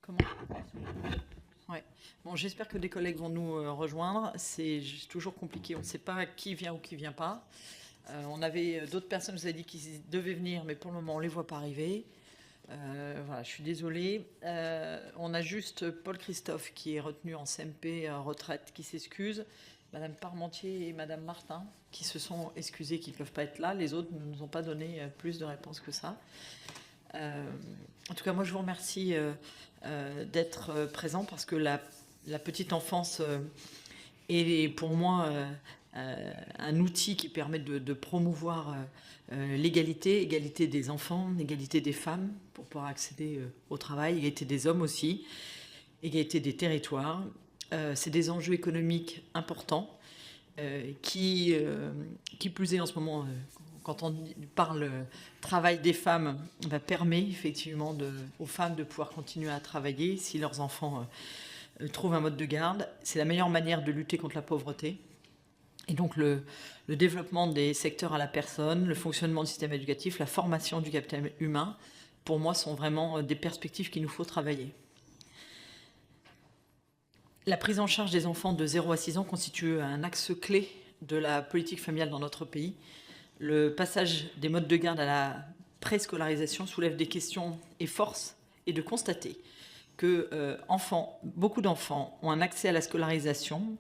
Comment? Ouais. Bon, j'espère que des collègues vont nous rejoindre. C'est toujours compliqué. On ne sait pas qui vient ou qui vient pas. On avait d'autres personnes qui nous avaient dit qu'ils devaient venir, mais pour le moment, on ne les voit pas arriver. Voilà, je suis désolée. On a juste Paul Christophe qui est retenu en CMP retraite, qui s'excuse. Madame Parmentier et Madame Martin qui se sont excusées, qui ne peuvent pas être là. Les autres ne nous ont pas donné plus de réponses que ça. En tout cas, moi, je vous remercie d'être présent parce que la petite enfance est pour moi un outil qui permet de promouvoir l'égalité des enfants, l'égalité des femmes pour pouvoir accéder au travail, l'égalité des hommes aussi, l'égalité des territoires. C'est des enjeux économiques importants qui plus est en ce moment, quand on parle travail des femmes, permet effectivement aux femmes de pouvoir continuer à travailler si leurs enfants trouvent un mode de garde. C'est la meilleure manière de lutter contre la pauvreté. Et donc le développement des secteurs à la personne, le fonctionnement du système éducatif, la formation du capital humain, pour moi, sont vraiment des perspectives qu'il nous faut travailler. La prise en charge des enfants de 0 à 6 ans constitue un axe clé de la politique familiale dans notre pays. Le passage des modes de garde à la préscolarisation soulève des questions et force est de constater que beaucoup d'enfants ont un accès à la scolarisation,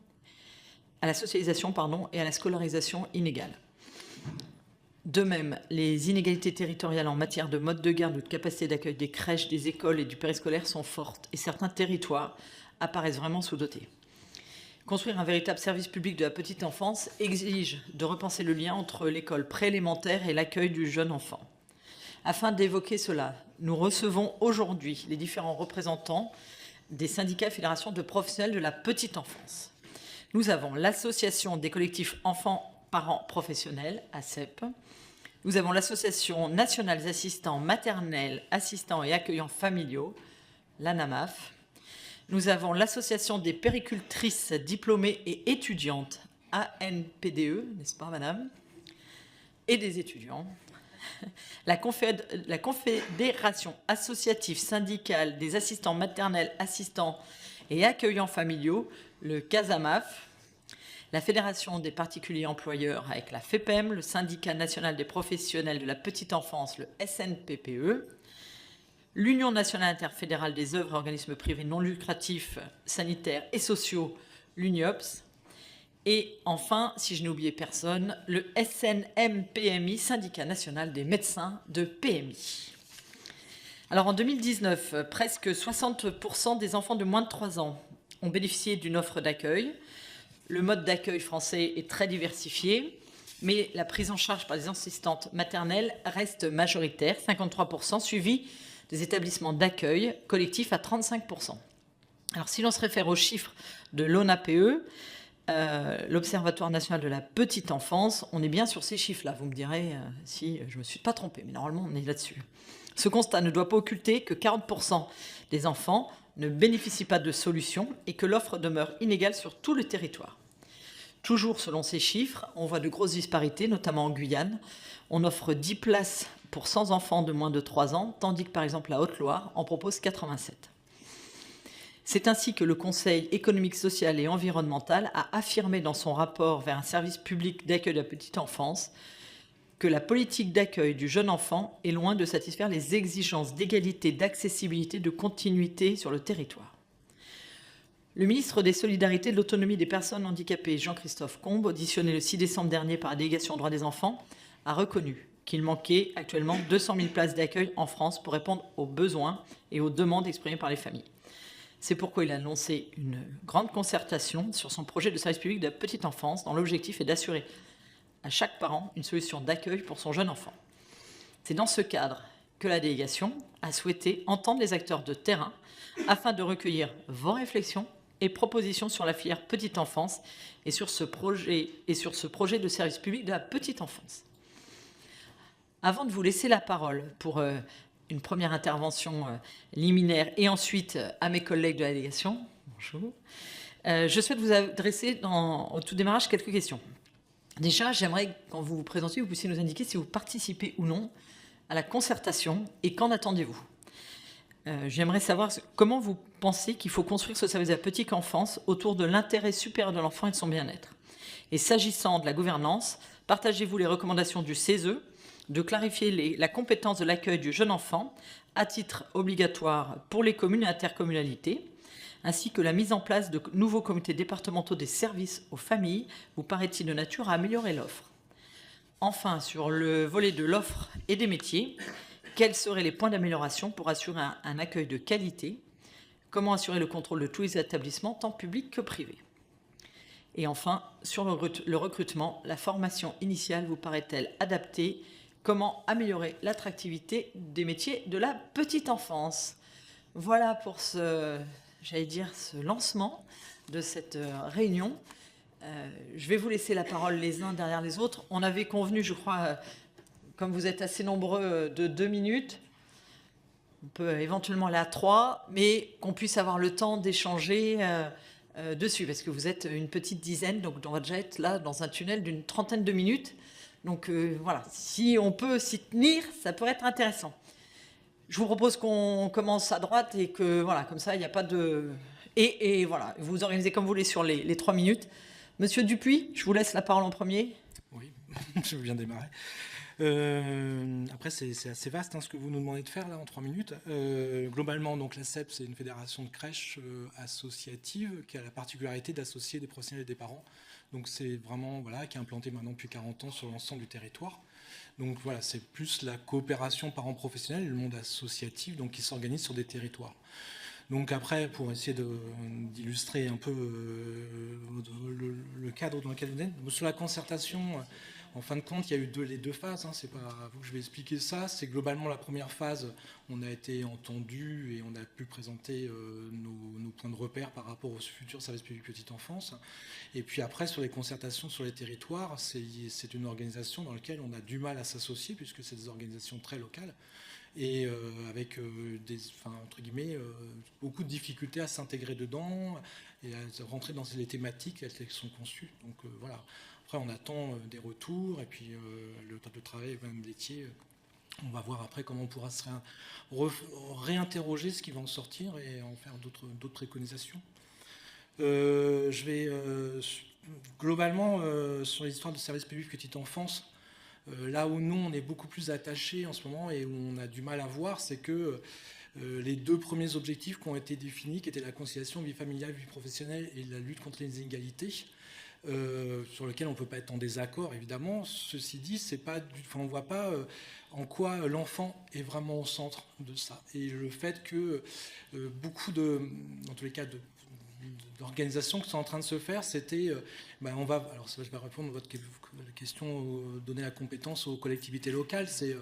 à la socialisation et à la scolarisation inégale. De même, les inégalités territoriales en matière de mode de garde ou de capacité d'accueil des crèches, des écoles et du périscolaire sont fortes et certains territoires apparaissent vraiment sous-dotés. Construire un véritable service public de la petite enfance exige de repenser le lien entre l'école préélémentaire et l'accueil du jeune enfant. Afin d'évoquer cela, nous recevons aujourd'hui les différents représentants des syndicats et fédérations de professionnels de la petite enfance. Nous avons l'Association des collectifs enfants-parents professionnels, ACEP. Nous avons l'Association nationale des assistants maternels, assistants et accueillants familiaux, l'ANAMAF. Nous avons l'Association des péricultrices diplômées et étudiantes, ANPDE, n'est-ce pas, madame? Et des étudiants. La Confédération associative syndicale des assistants maternels, assistants et accueillants familiaux, le CASAMAF. La Fédération des particuliers employeurs avec la FEPEM, le Syndicat national des professionnels de la petite enfance, le SNPPE. L'Union nationale interfédérale des œuvres et organismes privés non lucratifs, sanitaires et sociaux, l'UNIOPS. Et enfin, si je n'ai oublié personne, le SNMPMI, Syndicat national des médecins de PMI. Alors en 2019, presque 60% des enfants de moins de 3 ans ont bénéficié d'une offre d'accueil. Le mode d'accueil français est très diversifié, mais la prise en charge par les assistantes maternelles reste majoritaire, 53%, suivi des établissements d'accueil collectifs à 35%. Alors si l'on se réfère aux chiffres de l'ONAPE, l'Observatoire national de la petite enfance, on est bien sur ces chiffres-là. Vous me direz si je ne me suis pas trompée, mais normalement on est là-dessus. Ce constat ne doit pas occulter que 40% des enfants ne bénéficient pas de solutions et que l'offre demeure inégale sur tout le territoire. Toujours selon ces chiffres, on voit de grosses disparités, notamment en Guyane. On offre 10 places pour 100 enfants de moins de 3 ans, tandis que par exemple la Haute-Loire en propose 87. C'est ainsi que le Conseil économique, social et environnemental a affirmé dans son rapport vers un service public d'accueil de la petite enfance que la politique d'accueil du jeune enfant est loin de satisfaire les exigences d'égalité, d'accessibilité, de continuité sur le territoire. Le ministre des Solidarités et de l'Autonomie des personnes handicapées, Jean-Christophe Combe, auditionné le 6 décembre dernier par la délégation aux droits des enfants, a reconnu qu'il manquait actuellement 200 000 places d'accueil en France pour répondre aux besoins et aux demandes exprimées par les familles. C'est pourquoi il a annoncé une grande concertation sur son projet de service public de la petite enfance, dont l'objectif est d'assurer à chaque parent une solution d'accueil pour son jeune enfant. C'est dans ce cadre que la délégation a souhaité entendre les acteurs de terrain afin de recueillir vos réflexions et propositions sur la filière petite enfance et sur ce projet de service public de la petite enfance. Avant de vous laisser la parole pour une première intervention liminaire et ensuite à mes collègues de la délégation, bonjour, je souhaite vous adresser au tout démarrage quelques questions. Déjà, j'aimerais, quand vous vous présentez, vous puissiez nous indiquer si vous participez ou non à la concertation et qu'en attendez-vous. J'aimerais savoir comment vous pensez qu'il faut construire ce service de la petite enfance autour de l'intérêt supérieur de l'enfant et de son bien-être. Et s'agissant de la gouvernance, partagez-vous les recommandations du CESE de clarifier la compétence de l'accueil du jeune enfant à titre obligatoire pour les communes et intercommunalités, ainsi que la mise en place de nouveaux comités départementaux des services aux familles, vous paraît-il de nature à améliorer l'offre? Enfin, sur le volet de l'offre et des métiers, quels seraient les points d'amélioration pour assurer un accueil de qualité? Comment assurer le contrôle de tous les établissements, tant publics que privés? Et enfin, sur le recrutement, la formation initiale vous paraît-elle adaptée? Comment améliorer l'attractivité des métiers de la petite enfance? Voilà pour ce lancement de cette réunion. Je vais vous laisser la parole les uns derrière les autres. On avait convenu, je crois, comme vous êtes assez nombreux, de 2 minutes. On peut éventuellement aller à 3, mais qu'on puisse avoir le temps d'échanger dessus, parce que vous êtes une petite dizaine, donc on va déjà être là dans un tunnel d'une 30aine de minutes. Donc voilà, si on peut s'y tenir, ça pourrait être intéressant. Je vous propose qu'on commence à droite et que, voilà, comme ça, il n'y a pas de... Et voilà, vous organisez comme vous voulez sur les 3 minutes. Monsieur Dupuis, je vous laisse la parole en premier. Oui, je veux bien démarrer. Après, c'est assez vaste ce que vous nous demandez de faire là en 3 minutes. Globalement, donc la CEP, c'est une fédération de crèches associative qui a la particularité d'associer des professionnels et des parents. Donc c'est vraiment qui est implanté maintenant depuis 40 ans sur l'ensemble du territoire. Donc voilà, c'est plus la coopération parents-professionnels, le monde associatif, donc qui s'organise sur des territoires. Donc après, pour essayer d'illustrer un peu le cadre dans lequel vous êtes, sur la concertation, en fin de compte, il y a eu les deux phases. C'est pas à vous que je vais expliquer ça. C'est globalement la première phase, on a été entendu et on a pu présenter nos points de repère par rapport au futur service public petite enfance. Et puis après, sur les concertations sur les territoires, c'est une organisation dans laquelle on a du mal à s'associer puisque c'est des organisations très locales. Et avec entre guillemets, beaucoup de difficultés à s'intégrer dedans et à rentrer dans les thématiques telles qu'elles sont conçues. Donc voilà. Après, on attend des retours et puis le temps de travail, même métier. On va voir après comment on pourra se réinterroger ce qui va en sortir et en faire d'autres préconisations. Je vais globalement sur l'histoire de service public petite enfance. Là où nous, on est beaucoup plus attachés en ce moment et où on a du mal à voir, c'est que les 2 premiers objectifs qui ont été définis, qui étaient la conciliation vie familiale, vie professionnelle et la lutte contre les inégalités, sur lesquels on ne peut pas être en désaccord, évidemment. Ceci dit, on ne voit pas en quoi l'enfant est vraiment au centre de ça. Et le fait que beaucoup dans tous les cas, d'organisations qui sont en train de se faire, c'était, alors ça, je vais répondre à votre question, donner la compétence aux collectivités locales, et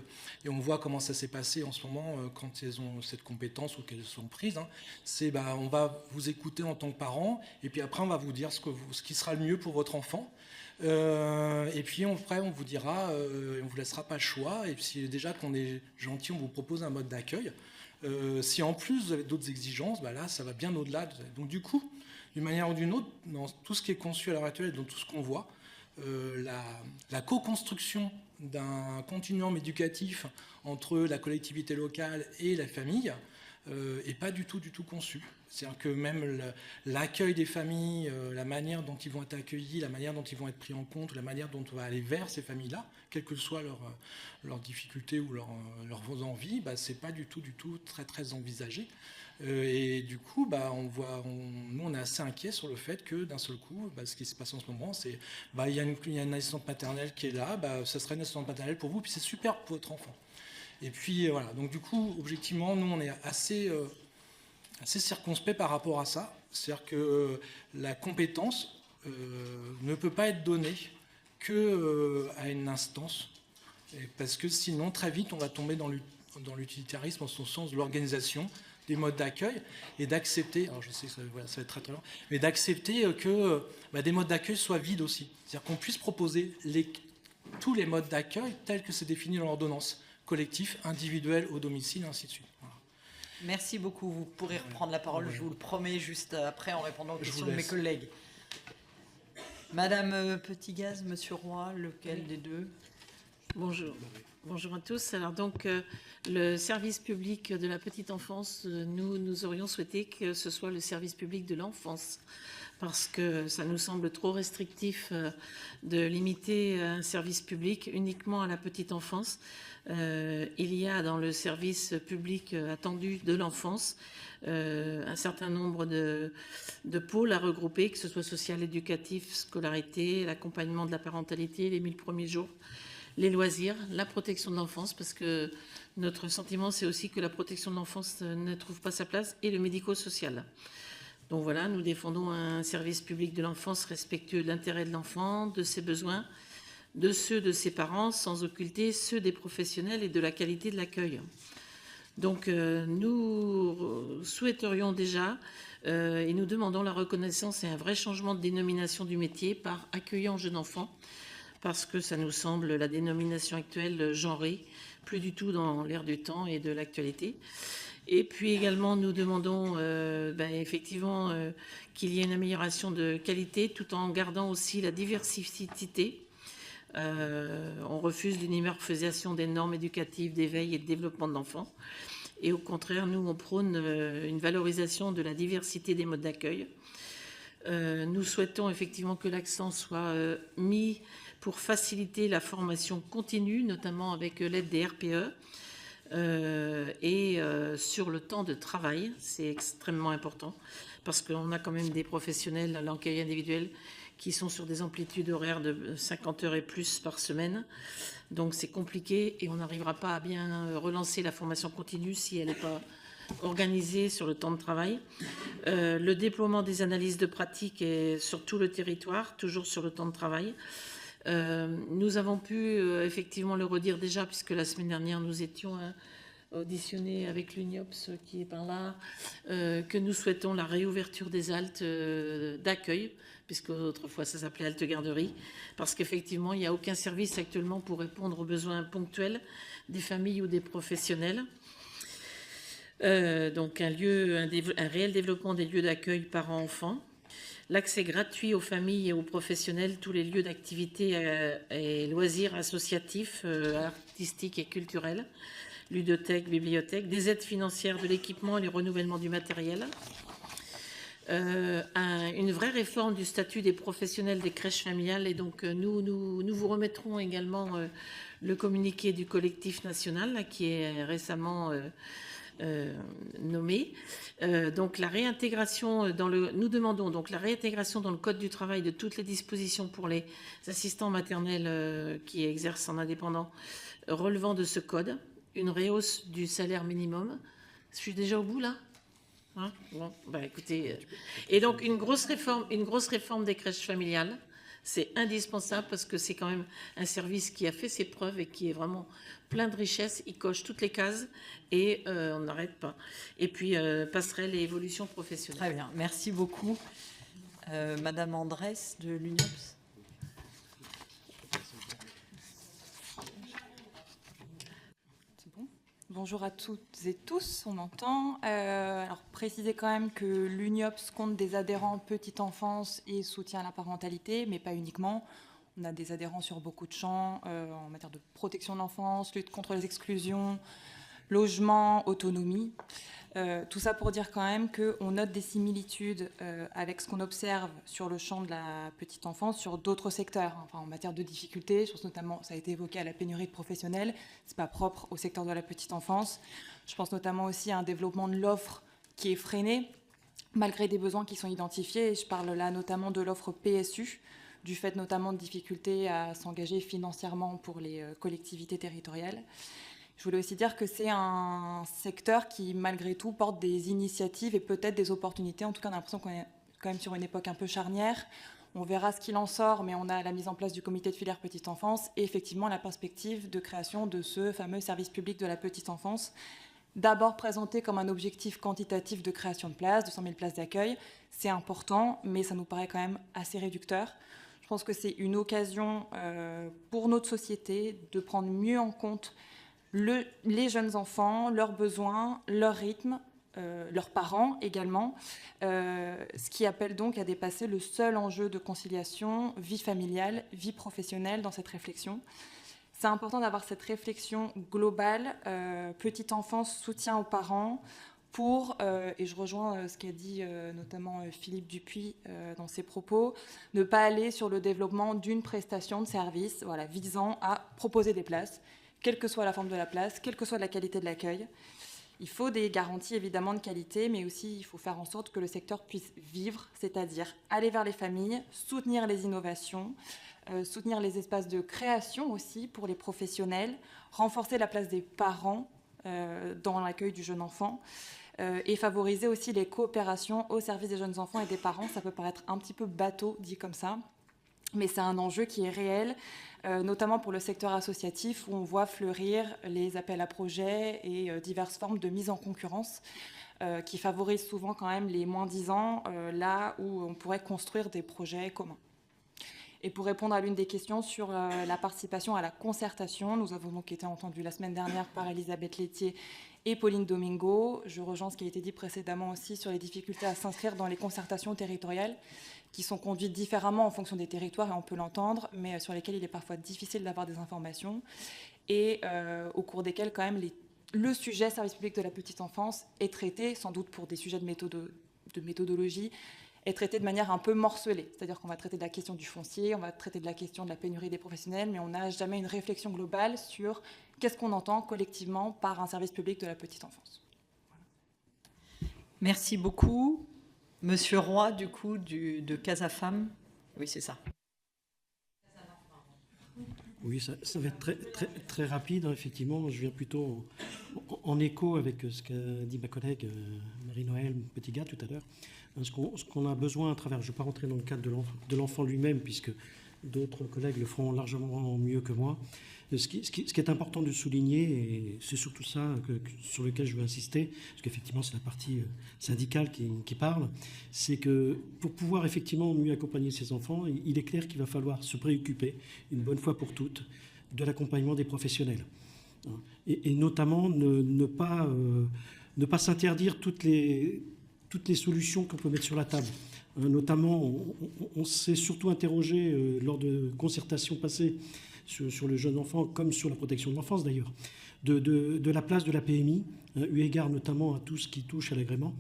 on voit comment ça s'est passé en ce moment quand elles ont cette compétence ou qu'elles sont prises, c'est on va vous écouter en tant que parent, et puis après on va vous dire ce qui sera le mieux pour votre enfant, et puis après on vous dira, on vous laissera pas le choix, et puis si déjà qu'on est gentil, on vous propose un mode d'accueil. Si en plus vous avez d'autres exigences, là ça va bien au-delà. Donc du coup, d'une manière ou d'une autre, dans tout ce qui est conçu à l'heure actuelle, dans tout ce qu'on voit, la co-construction d'un continuum éducatif entre la collectivité locale et la famille n'est pas du tout conçu. C'est-à-dire que même l'accueil des familles, la manière dont ils vont être accueillis, la manière dont ils vont être pris en compte, la manière dont on va aller vers ces familles-là, quelles que soient leurs difficultés ou leurs envies, c'est pas du tout très envisagé. Et du coup, nous on est assez inquiets sur le fait que d'un seul coup, ce qui se passe en ce moment, c'est il y a une assistante maternelle qui est là, ça serait une assistante maternelle pour vous, puis c'est super pour votre enfant. Et puis voilà, donc du coup, objectivement, nous on est assez circonspect par rapport à ça. C'est-à-dire que la compétence ne peut pas être donnée qu'à une instance, parce que sinon, très vite, on va tomber dans l'utilitarisme, en son sens de l'organisation, des modes d'accueil, et d'accepter, alors je sais que ça va être très très long, mais d'accepter que des modes d'accueil soient vides aussi. C'est-à-dire qu'on puisse proposer tous les modes d'accueil tels que c'est défini dans l'ordonnance, collectif, individuel, au domicile, et ainsi de suite. Voilà. Merci beaucoup. Vous pourrez reprendre la parole, je vous le promets, juste après, en répondant aux questions de mes collègues. Madame Petit-Gaz, Monsieur Roy, lequel des deux? Bonjour. Bonjour à tous. Alors donc, le service public de la petite enfance, nous aurions souhaité que ce soit le service public de l'enfance, parce que ça nous semble trop restrictif de limiter un service public uniquement à la petite enfance. Il y a dans le service public attendu de l'enfance un certain nombre de pôles à regrouper, que ce soit social, éducatif, scolarité, l'accompagnement de la parentalité, les 1000 premiers jours, les loisirs, la protection de l'enfance, parce que notre sentiment, c'est aussi que la protection de l'enfance ne trouve pas sa place, et le médico-social. Donc voilà, nous défendons un service public de l'enfance respectueux de l'intérêt de l'enfant, de ses besoins, de ceux de ses parents, sans occulter ceux des professionnels et de la qualité de l'accueil. Donc nous souhaiterions déjà, et nous demandons la reconnaissance et un vrai changement de dénomination du métier par accueillant jeune enfant, parce que ça nous semble la dénomination actuelle genrée, plus du tout dans l'air du temps et de l'actualité. Et puis également, nous demandons effectivement qu'il y ait une amélioration de qualité tout en gardant aussi la diversité. On refuse l'universalisation des normes éducatives, d'éveil et de développement de l'enfant. Et au contraire, nous, on prône une valorisation de la diversité des modes d'accueil. Nous souhaitons effectivement que l'accent soit mis pour faciliter la formation continue, notamment avec l'aide des RPE, et sur le temps de travail. C'est extrêmement important parce qu'on a quand même des professionnels à l'accueil individuel qui sont sur des amplitudes horaires de 50 heures et plus par semaine. Donc c'est compliqué et on n'arrivera pas à bien relancer la formation continue si elle n'est pas organisée sur le temps de travail. Le déploiement des analyses de pratique est sur tout le territoire, toujours sur le temps de travail. Nous avons pu effectivement le redire déjà, puisque la semaine dernière nous étions auditionnés avec l'UNIOPS qui est par là, que nous souhaitons la réouverture des haltes d'accueil, puisque autrefois ça s'appelait halte garderie, parce qu'effectivement il n'y a aucun service actuellement pour répondre aux besoins ponctuels des familles ou des professionnels. Donc un réel développement des lieux d'accueil parents-enfants. L'accès gratuit aux familles et aux professionnels, tous les lieux d'activité et loisirs associatifs, artistiques et culturels, ludothèques, bibliothèques, des aides financières de l'équipement et le renouvellement du matériel. Une vraie réforme du statut des professionnels des crèches familiales. Et donc nous vous remettrons également le communiqué du collectif national là, qui est récemment nommé. Donc la réintégration nous demandons donc la réintégration dans le code du travail de toutes les dispositions pour les assistants maternels qui exercent en indépendant relevant de ce code, une rehausse du salaire minimum. Je suis déjà au bout là. Hein, bon, écoutez, et donc une grosse réforme des crèches familiales. C'est indispensable parce que c'est quand même un service qui a fait ses preuves et qui est vraiment plein de richesses. Il coche toutes les cases et on n'arrête pas. Et puis, passerelle et évolution professionnelle. Très bien, merci beaucoup. Madame Andrès de l'UNIOPS. C'est bon ? Bonjour à toutes et tous, on m'entend. Alors, préciser quand même que l'UNIOPS compte des adhérents petite enfance et soutien à la parentalité, mais pas uniquement. On a des adhérents sur beaucoup de champs, en matière de protection de l'enfance, lutte contre les exclusions, logement, autonomie. Tout ça pour dire quand même qu'on note des similitudes avec ce qu'on observe sur le champ de la petite enfance, sur d'autres secteurs, enfin, en matière de difficultés, je pense notamment, ça a été évoqué, à la pénurie de professionnels, c'est pas propre au secteur de la petite enfance. Je pense notamment aussi à un développement de l'offre qui est freiné, malgré des besoins qui sont identifiés, et je parle là notamment de l'offre PSU, du fait notamment de difficultés à s'engager financièrement pour les collectivités territoriales. Je voulais aussi dire que c'est un secteur qui, malgré tout, porte des initiatives et peut-être des opportunités. En tout cas, on a l'impression qu'on est quand même sur une époque un peu charnière. On verra ce qu'il en sort, mais on a la mise en place du comité de filière petite enfance et effectivement la perspective de création de ce fameux service public de la petite enfance. D'abord présenté comme un objectif quantitatif de création de places, 200 000 places d'accueil. C'est important, mais ça nous paraît quand même assez réducteur. Je pense que c'est une occasion pour notre société de prendre mieux en compte les jeunes enfants, leurs besoins, leur rythme, leurs parents également, ce qui appelle donc à dépasser le seul enjeu de conciliation vie familiale, vie professionnelle dans cette réflexion. C'est important d'avoir cette réflexion globale, petite enfance, soutien aux parents, pour, et je rejoins ce qu'a dit notamment Philippe Dupuis dans ses propos, ne pas aller sur le développement d'une prestation de service visant à proposer des places, quelle que soit la forme de la place, quelle que soit la qualité de l'accueil. Il faut des garanties évidemment de qualité, mais aussi il faut faire en sorte que le secteur puisse vivre, c'est-à-dire aller vers les familles, soutenir les innovations, soutenir les espaces de création aussi pour les professionnels, renforcer la place des parents dans l'accueil du jeune enfant, et favoriser aussi les coopérations au service des jeunes enfants et des parents. Ça peut paraître un petit peu bateau dit comme ça, mais c'est un enjeu qui est réel, notamment pour le secteur associatif où on voit fleurir les appels à projets et diverses formes de mise en concurrence qui favorisent souvent quand même les moins-disants, là où on pourrait construire des projets communs. Et pour répondre à l'une des questions sur la participation à la concertation, nous avons donc été entendus la semaine dernière par Elisabeth Laitier et Pauline Domingo. Je rejoins ce qui a été dit précédemment aussi sur les difficultés à s'inscrire dans les concertations territoriales qui sont conduites différemment en fonction des territoires, et on peut l'entendre, mais sur lesquelles il est parfois difficile d'avoir des informations, et au cours desquelles quand même le sujet service public de la petite enfance est traité, sans doute pour des sujets de méthodologie, est traité de manière un peu morcelée. C'est-à-dire qu'on va traiter de la question du foncier, on va traiter de la question de la pénurie des professionnels, mais on n'a jamais une réflexion globale sur qu'est-ce qu'on entend collectivement par un service public de la petite enfance. Voilà. Merci beaucoup. Monsieur Roy, du coup, de Casa Femmes. Oui, c'est ça. Oui, ça va être très rapide, hein, effectivement. Je viens plutôt en écho avec ce qu'a dit ma collègue Marie-Noëlle Petitgat tout à l'heure. Ce qu'on a besoin à travers, je ne vais pas rentrer dans le cadre de l'enfant lui-même, puisque d'autres collègues le feront largement mieux que moi. Ce qui est important de souligner, et c'est surtout ça sur lequel je veux insister, parce qu'effectivement c'est la partie syndicale qui parle, c'est que pour pouvoir effectivement mieux accompagner ces enfants, il est clair qu'il va falloir se préoccuper, une bonne fois pour toutes, de l'accompagnement des professionnels. Et notamment ne pas s'interdire toutes les solutions qu'on peut mettre sur la table. Notamment, on s'est surtout interrogé lors de concertations passées sur le jeune enfant, comme sur la protection de l'enfance d'ailleurs, de la place de la PMI, eu égard notamment à tout ce qui touche à l'agrément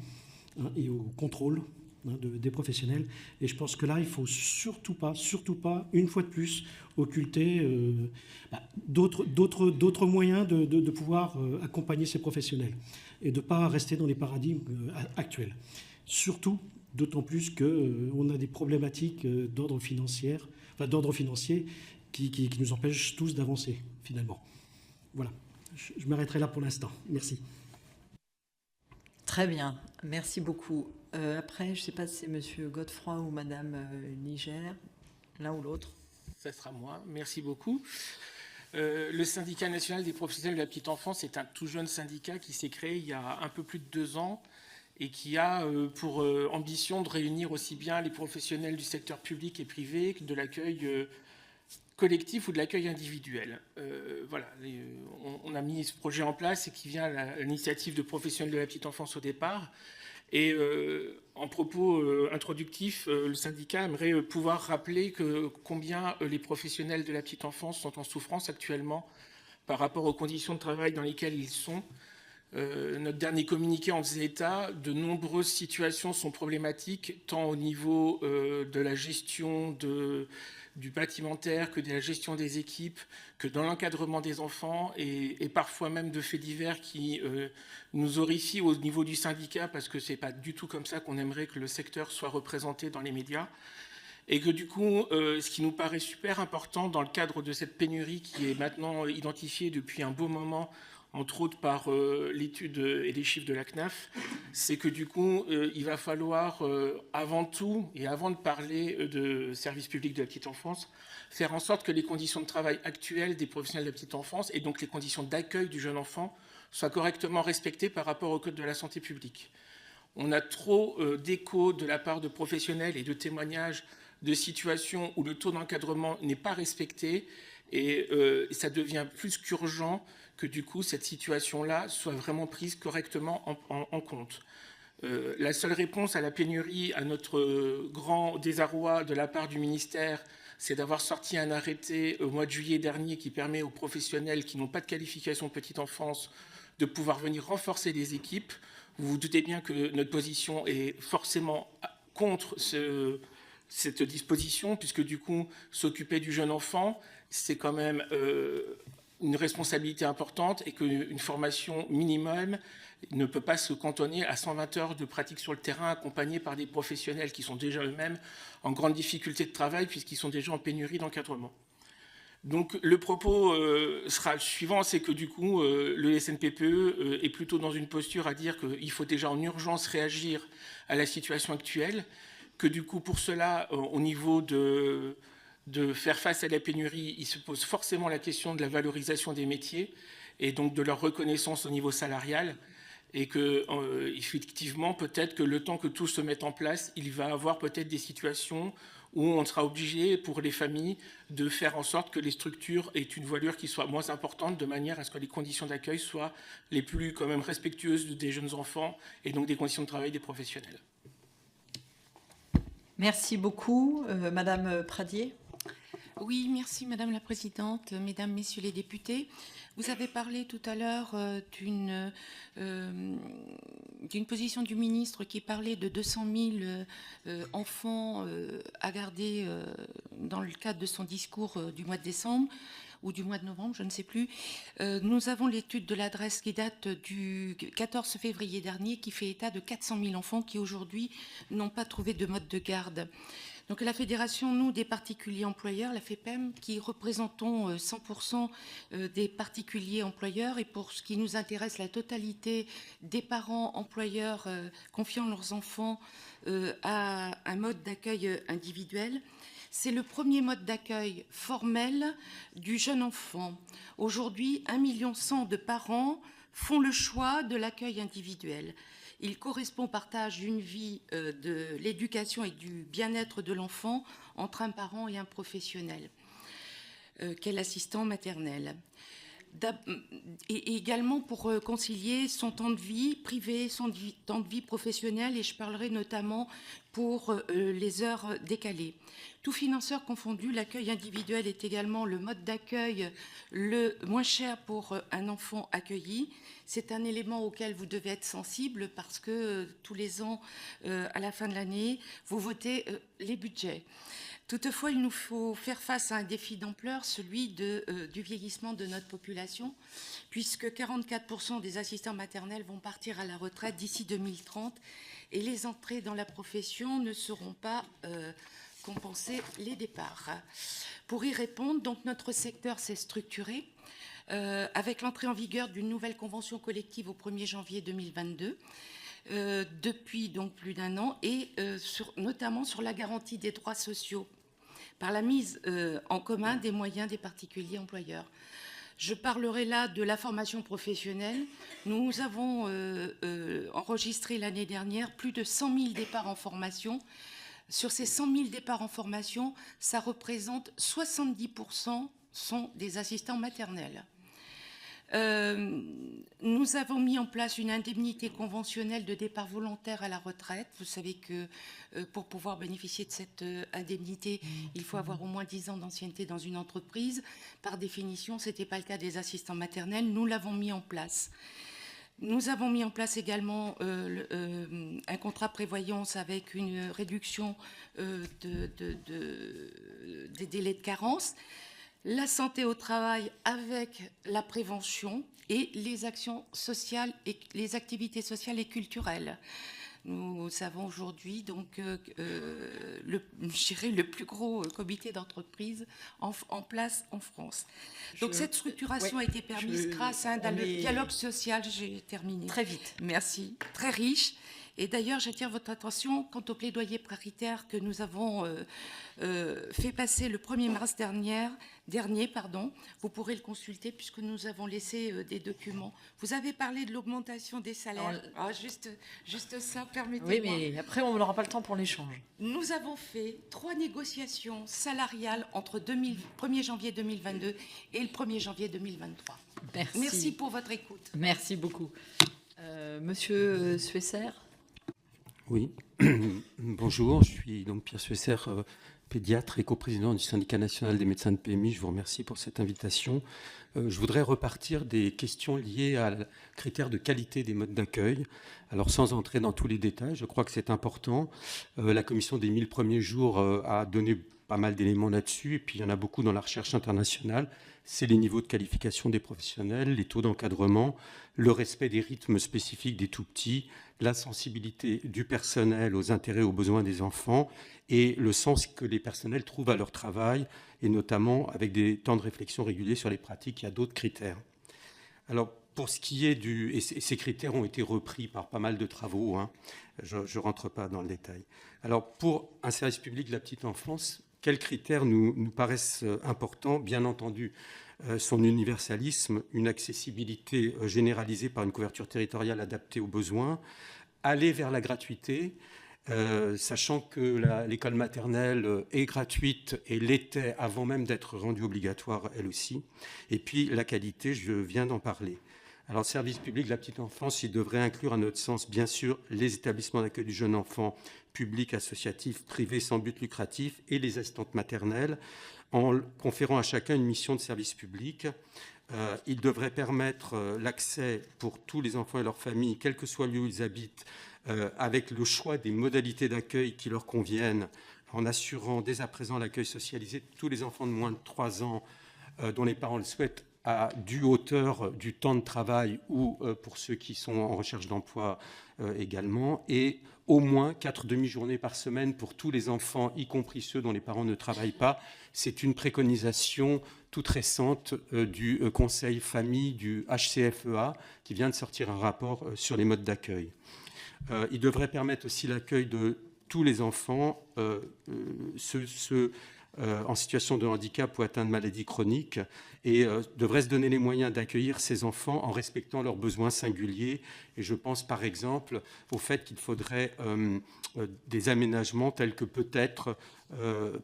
et au contrôle des professionnels. Et je pense que là, il ne faut surtout pas, une fois de plus, occulter d'autres moyens de pouvoir accompagner ces professionnels et de ne pas rester dans les paradigmes actuels. Surtout, d'autant plus qu'on a des problématiques d'ordre financier qui nous empêchent tous d'avancer, finalement. Voilà, je m'arrêterai là pour l'instant. Merci. Très bien, merci beaucoup. Après, je ne sais pas si c'est Monsieur Godefroy ou Madame Niger, l'un ou l'autre. Ça sera moi, merci beaucoup. Le syndicat national des professionnels de la petite enfance est un tout jeune syndicat qui s'est créé il y a un peu plus de 2 ans et qui a pour ambition de réunir aussi bien les professionnels du secteur public et privé que de l'accueil collectif ou de l'accueil individuel. Voilà, on a mis ce projet en place et qui vient à l'initiative de professionnels de la petite enfance au départ. Et en propos introductifs, le syndicat aimerait pouvoir rappeler combien les professionnels de la petite enfance sont en souffrance actuellement par rapport aux conditions de travail dans lesquelles ils sont. Notre dernier communiqué en faisait état. De nombreuses situations sont problématiques, tant au niveau de la gestion du bâtimentaire que de la gestion des équipes, que dans l'encadrement des enfants et parfois même de faits divers qui nous horrifient au niveau du syndicat parce que ce n'est pas du tout comme ça qu'on aimerait que le secteur soit représenté dans les médias. Et que du coup, ce qui nous paraît super important dans le cadre de cette pénurie qui est maintenant identifiée depuis un beau moment, entre autres par l'étude et les chiffres de la CNAF, c'est que du coup, il va falloir, avant tout, et avant de parler de service public de la petite enfance, faire en sorte que les conditions de travail actuelles des professionnels de la petite enfance, et donc les conditions d'accueil du jeune enfant, soient correctement respectées par rapport au Code de la santé publique. On a trop d'échos de la part de professionnels et de témoignages de situations où le taux d'encadrement n'est pas respecté, et ça devient plus qu'urgent que du coup cette situation-là soit vraiment prise correctement en compte. La seule réponse à la pénurie, à notre grand désarroi de la part du ministère, c'est d'avoir sorti un arrêté au mois de juillet dernier qui permet aux professionnels qui n'ont pas de qualification petite enfance de pouvoir venir renforcer les équipes. Vous vous doutez bien que notre position est forcément contre cette disposition, puisque du coup, s'occuper du jeune enfant, c'est quand même une responsabilité importante et qu'une formation minimum ne peut pas se cantonner à 120 heures de pratique sur le terrain accompagnés par des professionnels qui sont déjà eux-mêmes en grande difficulté de travail puisqu'ils sont déjà en pénurie d'encadrement. Donc le propos sera le suivant, c'est que du coup le SNPPE est plutôt dans une posture à dire qu'il faut déjà en urgence réagir à la situation actuelle, que du coup pour cela au niveau de faire face à la pénurie, il se pose forcément la question de la valorisation des métiers et donc de leur reconnaissance au niveau salarial. Et que, effectivement, peut-être que le temps que tout se mette en place, il va y avoir peut-être des situations où on sera obligé, pour les familles, de faire en sorte que les structures aient une voilure qui soit moins importante, de manière à ce que les conditions d'accueil soient les plus quand même respectueuses des jeunes enfants et donc des conditions de travail des professionnels. Merci beaucoup. Madame Pradier. Oui, merci Madame la Présidente, Mesdames, Messieurs les députés. Vous avez parlé tout à l'heure d'une position du ministre qui parlait de 200 000 enfants à garder dans le cadre de son discours du mois de décembre ou du mois de novembre, je ne sais plus. Nous avons l'étude de l'adresse qui date du 14 février dernier qui fait état de 400 000 enfants qui aujourd'hui n'ont pas trouvé de mode de garde. Donc la Fédération, nous, des particuliers employeurs, la FEPEM, qui représentons 100% des particuliers employeurs et pour ce qui nous intéresse, la totalité des parents employeurs confiant leurs enfants à un mode d'accueil individuel. C'est le premier mode d'accueil formel du jeune enfant. Aujourd'hui, 1,1 million de parents font le choix de l'accueil individuel. Il correspond au partage d'une vie de l'éducation et du bien-être de l'enfant entre un parent et un professionnel, qu'est l'assistant maternel. Et également pour concilier son temps de vie privé, son temps de vie professionnel, et je parlerai notamment pour les heures décalées. Tout financeur confondu, l'accueil individuel est également le mode d'accueil le moins cher pour un enfant accueilli. C'est un élément auquel vous devez être sensible parce que tous les ans, à la fin de l'année, vous votez les budgets. Toutefois, il nous faut faire face à un défi d'ampleur, celui du vieillissement de notre population, puisque 44% des assistants maternels vont partir à la retraite d'ici 2030 et les entrées dans la profession ne seront pas compenser les départs. Pour y répondre, donc, notre secteur s'est structuré avec l'entrée en vigueur d'une nouvelle convention collective au 1er janvier 2022, depuis donc plus d'un an, et notamment sur la garantie des droits sociaux par la mise en commun des moyens des particuliers employeurs. Je parlerai là de la formation professionnelle. Nous avons enregistré l'année dernière plus de 100 000 départs en formation. Sur ces 100 000 départs en formation, ça représente 70% sont des assistants maternels. Nous avons mis en place une indemnité conventionnelle de départ volontaire à la retraite. Vous savez que pour pouvoir bénéficier de cette indemnité, il faut avoir au moins 10 ans d'ancienneté dans une entreprise. Par définition, ce n'était pas le cas des assistants maternels. Nous l'avons mis en place. Nous avons mis en place également un contrat prévoyance avec une réduction des délais de carence, la santé au travail avec la prévention et les actions sociales et les activités sociales et culturelles. Nous avons aujourd'hui donc le plus gros comité d'entreprise en place en France. Donc cette structuration a été permise grâce à un dialogue social, j'ai terminé. Très vite. Merci, très riche. Et d'ailleurs, j'attire votre attention quant au plaidoyer paritaire que nous avons fait passer le 1er mars dernier. Vous pourrez le consulter puisque nous avons laissé des documents. Vous avez parlé de l'augmentation des salaires. Juste ça, permettez-moi. Oui, mais après, on n'aura pas le temps pour l'échange. Nous avons fait 3 négociations salariales entre 1er janvier 2022 et le 1er janvier 2023. Merci. Merci pour votre écoute. Merci beaucoup. Monsieur Suesser. Oui, bonjour, je suis donc Pierre Suesser, pédiatre et coprésident du syndicat national des médecins de PMI. Je vous remercie pour cette invitation. Je voudrais repartir des questions liées à critères de qualité des modes d'accueil. Alors sans entrer dans tous les détails, je crois que c'est important. La commission des 1000 premiers jours a donné pas mal d'éléments là-dessus, et puis il y en a beaucoup dans la recherche internationale. C'est les niveaux de qualification des professionnels, les taux d'encadrement, le respect des rythmes spécifiques des tout-petits, la sensibilité du personnel aux intérêts et aux besoins des enfants et le sens que les personnels trouvent à leur travail, et notamment avec des temps de réflexion réguliers sur les pratiques. Il y a d'autres critères. Alors, pour ce qui est et ces critères ont été repris par pas mal de travaux, hein, je ne rentre pas dans le détail. Alors, pour un service public de la petite enfance, quels critères nous paraissent importants? Bien entendu, son universalisme, une accessibilité généralisée par une couverture territoriale adaptée aux besoins, aller vers la gratuité, sachant que l'école maternelle est gratuite et l'était avant même d'être rendue obligatoire elle aussi, et puis la qualité, je viens d'en parler. Alors, le service public de la petite enfance, il devrait inclure, à notre sens, bien sûr, les établissements d'accueil du jeune enfant, publics, associatifs, privés, sans but lucratif, et les assistantes maternelles, en conférant à chacun une mission de service public. Il devrait permettre l'accès pour tous les enfants et leurs familles, quel que soit le lieu où ils habitent, avec le choix des modalités d'accueil qui leur conviennent, en assurant dès à présent l'accueil socialisé de tous les enfants de moins de 3 ans dont les parents le souhaitent, à due hauteur du temps de travail ou pour ceux qui sont en recherche d'emploi également, et au moins 4 demi-journées par semaine pour tous les enfants, y compris ceux dont les parents ne travaillent pas. C'est une préconisation toute récente du Conseil famille du HCFEA qui vient de sortir un rapport sur les modes d'accueil. Il devrait permettre aussi l'accueil de tous les enfants, ceux en situation de handicap ou atteints de maladies chroniques, et devrait se donner les moyens d'accueillir ces enfants en respectant leurs besoins singuliers. Et je pense par exemple au fait qu'il faudrait des aménagements tels que peut-être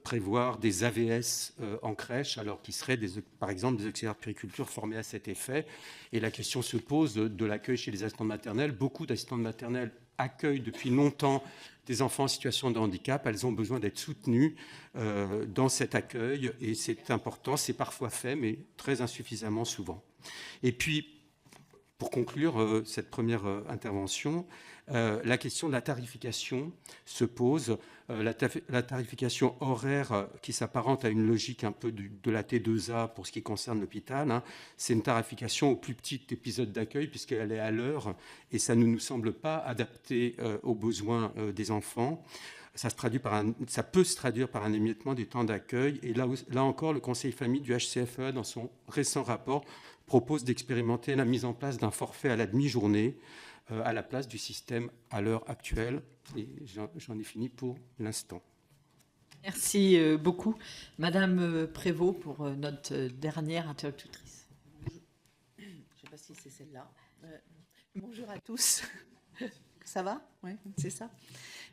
prévoir des AVS en crèche, alors qu'ils seraient par exemple des auxiliaires de puériculture formés à cet effet. Et la question se pose de l'accueil chez les assistantes maternelles. Beaucoup d'assistantes maternelles accueillent depuis longtemps des enfants en situation de handicap. Elles ont besoin d'être soutenues dans cet accueil, et c'est important. C'est parfois fait, mais très insuffisamment souvent. Et puis, pour conclure cette première intervention, la question de la tarification se pose. La tarification horaire qui s'apparente à une logique un peu de la T2A pour ce qui concerne l'hôpital, hein, c'est une tarification au plus petit épisode d'accueil puisqu'elle est à l'heure, et ça ne nous semble pas adapté aux besoins des enfants. Ça peut se traduire par un émiettement des temps d'accueil. Et là encore, le Conseil famille du HCFEA, dans son récent rapport, propose d'expérimenter la mise en place d'un forfait à la demi-journée à la place du système à l'heure actuelle. Et j'en ai fini pour l'instant. Merci beaucoup. Madame Prévost, pour notre dernière interlocutrice. Je ne sais pas si c'est celle-là. Bonjour à tous. Ça va? Oui, c'est ça.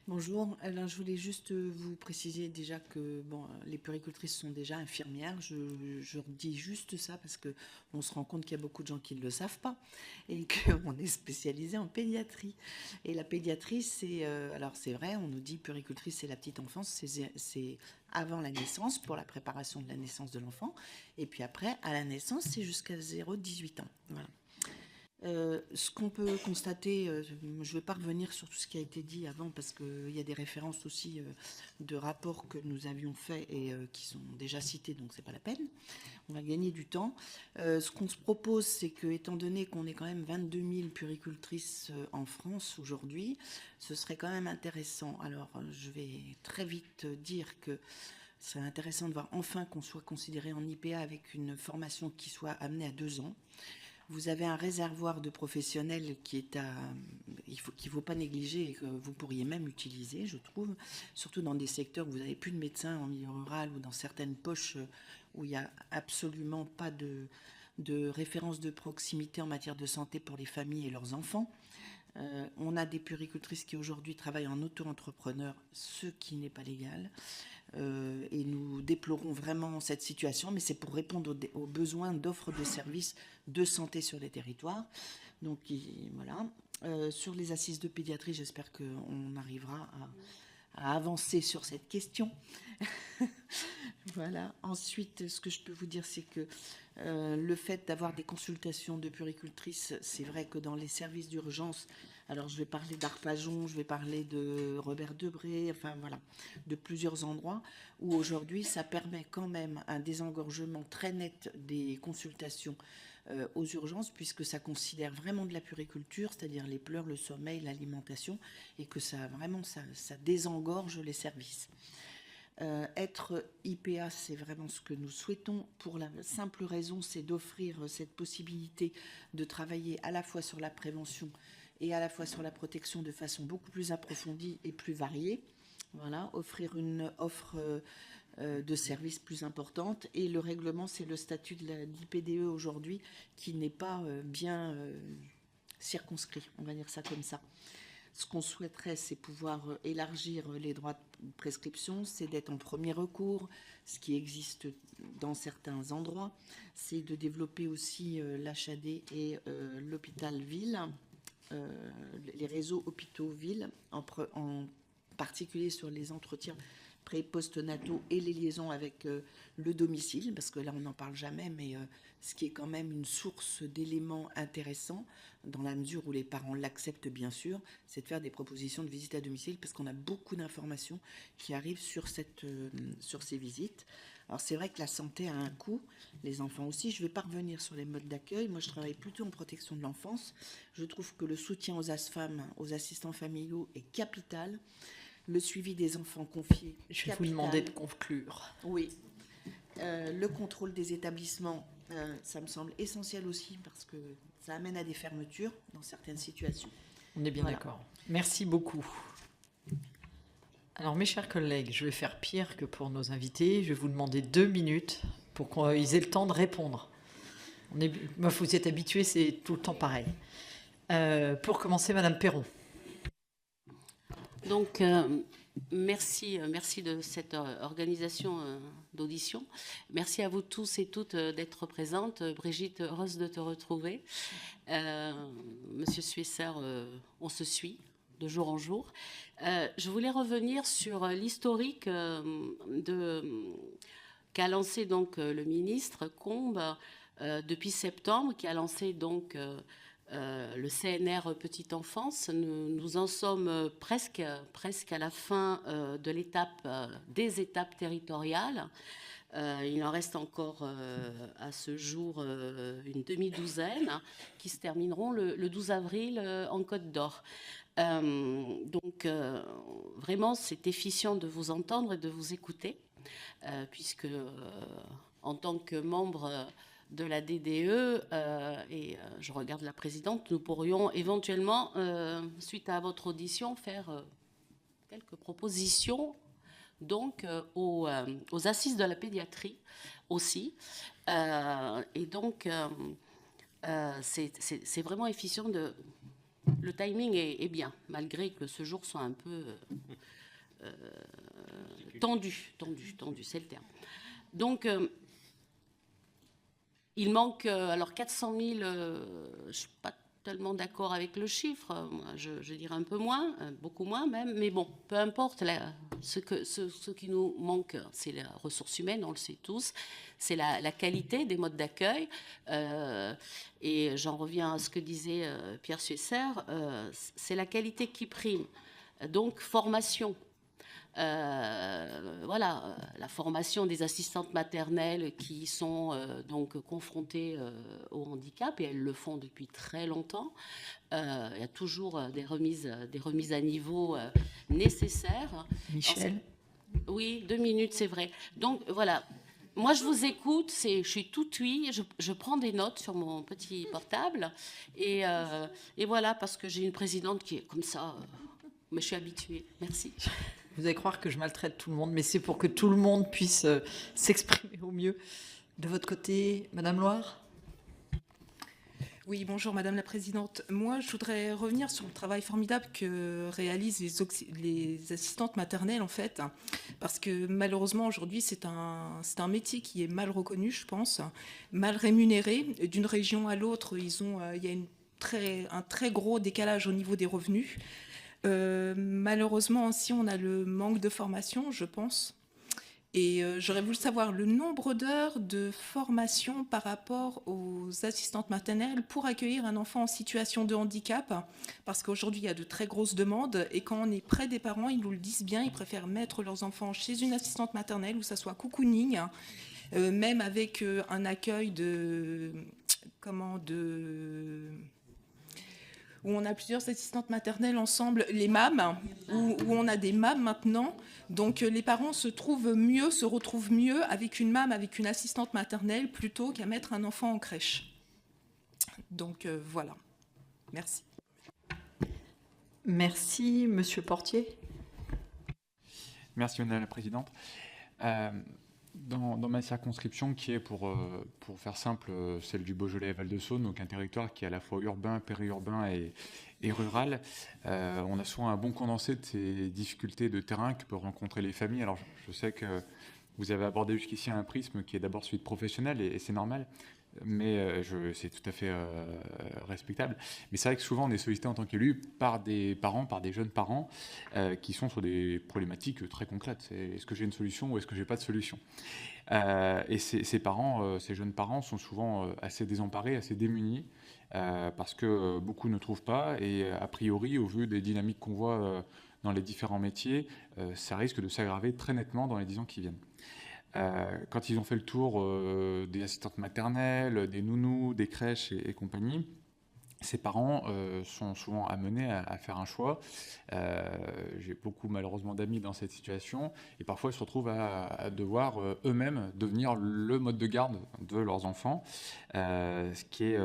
Bonjour. Alors, je voulais juste vous préciser déjà que les puéricultrices sont déjà infirmières. Je redis juste ça parce qu'on se rend compte qu'il y a beaucoup de gens qui ne le savent pas et qu'on est spécialisé en pédiatrie. Et la pédiatrie, alors c'est vrai, on nous dit puéricultrice, c'est la petite enfance, c'est avant la naissance, pour la préparation de la naissance de l'enfant. Et puis après, à la naissance, c'est jusqu'à 0-18 ans. Voilà. Ce qu'on peut constater, je ne vais pas revenir sur tout ce qui a été dit avant parce qu'il y a des références aussi de rapports que nous avions faits et qui sont déjà cités, donc ce n'est pas la peine. On va gagner du temps. Ce qu'on se propose, c'est que, étant donné qu'on est quand même 22 000 puéricultrices en France aujourd'hui, ce serait quand même intéressant. Alors, je vais très vite dire que ce serait intéressant de voir enfin qu'on soit considéré en IPA avec une formation qui soit amenée à 2 ans. Vous avez un réservoir de professionnels qu'il ne faut pas négliger et que vous pourriez même utiliser, je trouve, surtout dans des secteurs où vous n'avez plus de médecins en milieu rural ou dans certaines poches où il n'y a absolument pas de référence de proximité en matière de santé pour les familles et leurs enfants. On a des puéricultrices qui aujourd'hui travaillent en auto-entrepreneur, ce qui n'est pas légal. Et nous déplorons vraiment cette situation, mais c'est pour répondre aux besoins d'offres de services de santé sur les territoires. Donc voilà. sur les assises de pédiatrie, j'espère qu'on arrivera à avancer sur cette question. Voilà. Ensuite, ce que je peux vous dire, c'est que le fait d'avoir des consultations de puéricultrices, c'est vrai que dans les services d'urgence, alors je vais parler d'Arpajon, je vais parler de Robert Debré, enfin voilà, de plusieurs endroits où aujourd'hui ça permet quand même un désengorgement très net des consultations aux urgences, puisque ça considère vraiment de la puériculture, c'est-à-dire les pleurs, le sommeil, l'alimentation, et que ça vraiment ça désengorge les services. Être IPA, c'est vraiment ce que nous souhaitons, pour la simple raison, c'est d'offrir cette possibilité de travailler à la fois sur la prévention et à la fois sur la protection de façon beaucoup plus approfondie et plus variée. Voilà, offrir une offre de services plus importante. Et le règlement, c'est le statut de l'IPDE aujourd'hui qui n'est pas bien circonscrit, on va dire ça comme ça. Ce qu'on souhaiterait, c'est pouvoir élargir les droits de prescription, c'est d'être en premier recours, ce qui existe dans certains endroits. C'est de développer aussi l'HAD et l'hôpital-ville, les réseaux hôpitaux-ville, en particulier sur les entretiens pré- et post-nataux et les liaisons avec le domicile, parce que là, on n'en parle jamais, mais ce qui est quand même une source d'éléments intéressants, dans la mesure où les parents l'acceptent bien sûr, c'est de faire des propositions de visite à domicile, parce qu'on a beaucoup d'informations qui arrivent sur ces visites. Alors c'est vrai que la santé a un coût, les enfants aussi. Je ne vais pas revenir sur les modes d'accueil. Moi, je travaille plutôt en protection de l'enfance. Je trouve que le soutien aux ASFAM, aux assistants familiaux, est capital. Le suivi des enfants confiés, Je vais vous demander de conclure. Oui. Le contrôle des établissements, ça me semble essentiel aussi, parce que ça amène à des fermetures dans certaines situations. On est bien d'accord. Merci beaucoup. Alors, mes chers collègues, je vais faire pire que pour nos invités. Je vais vous demander 2 minutes pour qu'ils aient le temps de répondre. Vous êtes habitués, c'est tout le temps pareil. Pour commencer, Madame Perron. Donc, merci de cette organisation d'audition. Merci à vous tous et toutes d'être présentes. Brigitte, heureuse de te retrouver. Monsieur Suesser, on se suit de jour en jour. Je voulais revenir sur l'historique qu'a lancé donc le ministre Combes depuis septembre, qui a lancé donc le CNR Petite Enfance. Nous en sommes presque à la fin de des étapes territoriales. Il en reste encore à ce jour une demi-douzaine qui se termineront le 12 avril en Côte d'Or. Donc, vraiment, c'est efficient de vous entendre et de vous écouter, puisque en tant que membre de la DDE, et je regarde la présidente, nous pourrions éventuellement, suite à votre audition, faire quelques propositions donc aux assises de la pédiatrie aussi. Et donc, c'est vraiment efficient de... Le timing est bien, malgré que ce jour soit un peu tendu, c'est le terme. Donc, il manque, alors 400 000, je ne suis pas tellement d'accord avec le chiffre, je dirais un peu moins, beaucoup moins même, mais bon, peu importe, ce qui nous manque, c'est la ressource humaine, on le sait tous, c'est la qualité des modes d'accueil, et j'en reviens à ce que disait Pierre Suesser, c'est la qualité qui prime, donc formation. Voilà, la formation des assistantes maternelles qui sont donc confrontées au handicap, et elles le font depuis très longtemps. Il y a toujours des remises à niveau nécessaires. Michel. Oui, 2 minutes, c'est vrai. Donc voilà, moi je vous écoute, je suis tout oui, je prends des notes sur mon petit portable, et voilà, parce que j'ai une présidente qui est comme ça, mais je suis habituée. Merci. Vous allez croire que je maltraite tout le monde, mais c'est pour que tout le monde puisse s'exprimer au mieux. De votre côté, Madame Loire ? Oui, bonjour Madame la Présidente. Moi, je voudrais revenir sur le travail formidable que réalisent les assistantes maternelles, en fait, parce que malheureusement, aujourd'hui, c'est un métier qui est mal reconnu, je pense, mal rémunéré. D'une région à l'autre, il y a une un très gros décalage au niveau des revenus. Malheureusement aussi, on a le manque de formation, je pense. Et j'aurais voulu savoir le nombre d'heures de formation par rapport aux assistantes maternelles pour accueillir un enfant en situation de handicap, parce qu'aujourd'hui, il y a de très grosses demandes, et quand on est près des parents, ils nous le disent bien, ils préfèrent mettre leurs enfants chez une assistante maternelle, où ça soit cocooning, même avec un accueil où on a plusieurs assistantes maternelles ensemble, les MAM, où on a des MAM maintenant. Donc les parents se retrouvent mieux avec une MAM, avec une assistante maternelle, plutôt qu'à mettre un enfant en crèche. Donc voilà. Merci. Merci, Monsieur Portier. Merci, Madame la Présidente. Dans ma circonscription, qui est, pour faire simple, celle du Beaujolais et Val-de-Saône, donc un territoire qui est à la fois urbain, périurbain et rural, on a souvent un bon condensé de ces difficultés de terrain que peuvent rencontrer les familles. Alors, je sais que vous avez abordé jusqu'ici un prisme qui est d'abord celui de professionnel, et c'est normal, mais c'est tout à fait respectable. Mais c'est vrai que souvent, on est sollicité en tant qu'élu par des parents, par des jeunes parents, qui sont sur des problématiques très concrètes. Est-ce que j'ai une solution ou est-ce que j'ai pas de solution ? Et ces parents, ces jeunes parents sont souvent assez désemparés, assez démunis, parce que beaucoup ne trouvent pas, et a priori, au vu des dynamiques qu'on voit dans les différents métiers, ça risque de s'aggraver très nettement dans les 10 ans qui viennent. Quand ils ont fait le tour des assistantes maternelles, des nounous, des crèches et compagnie, ces parents sont souvent amenés à faire un choix. J'ai beaucoup malheureusement d'amis dans cette situation, et parfois ils se retrouvent à devoir eux-mêmes devenir le mode de garde de leurs enfants, ce qui est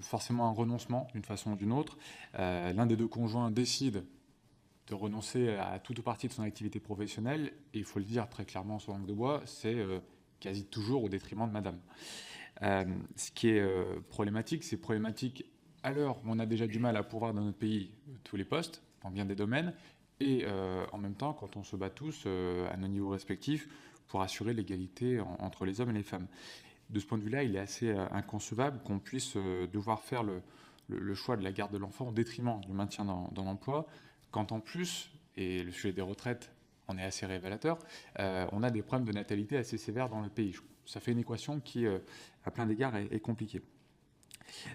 forcément un renoncement d'une façon ou d'une autre. L'un des deux conjoints décide de renoncer à toute ou partie de son activité professionnelle, et il faut le dire très clairement sur langue de bois, c'est quasi toujours au détriment de madame. Ce qui est problématique, c'est problématique à l'heure où on a déjà du mal à pourvoir dans notre pays tous les postes, dans bien des domaines, et en même temps quand on se bat tous à nos niveaux respectifs pour assurer l'égalité entre les hommes et les femmes. De ce point de vue-là, il est assez inconcevable qu'on puisse devoir faire le choix de la garde de l'enfant au détriment du maintien dans l'emploi, quand en plus, et le sujet des retraites en est assez révélateur, on a des problèmes de natalité assez sévères dans le pays. Ça fait une équation qui, à plein d'égards, est compliquée.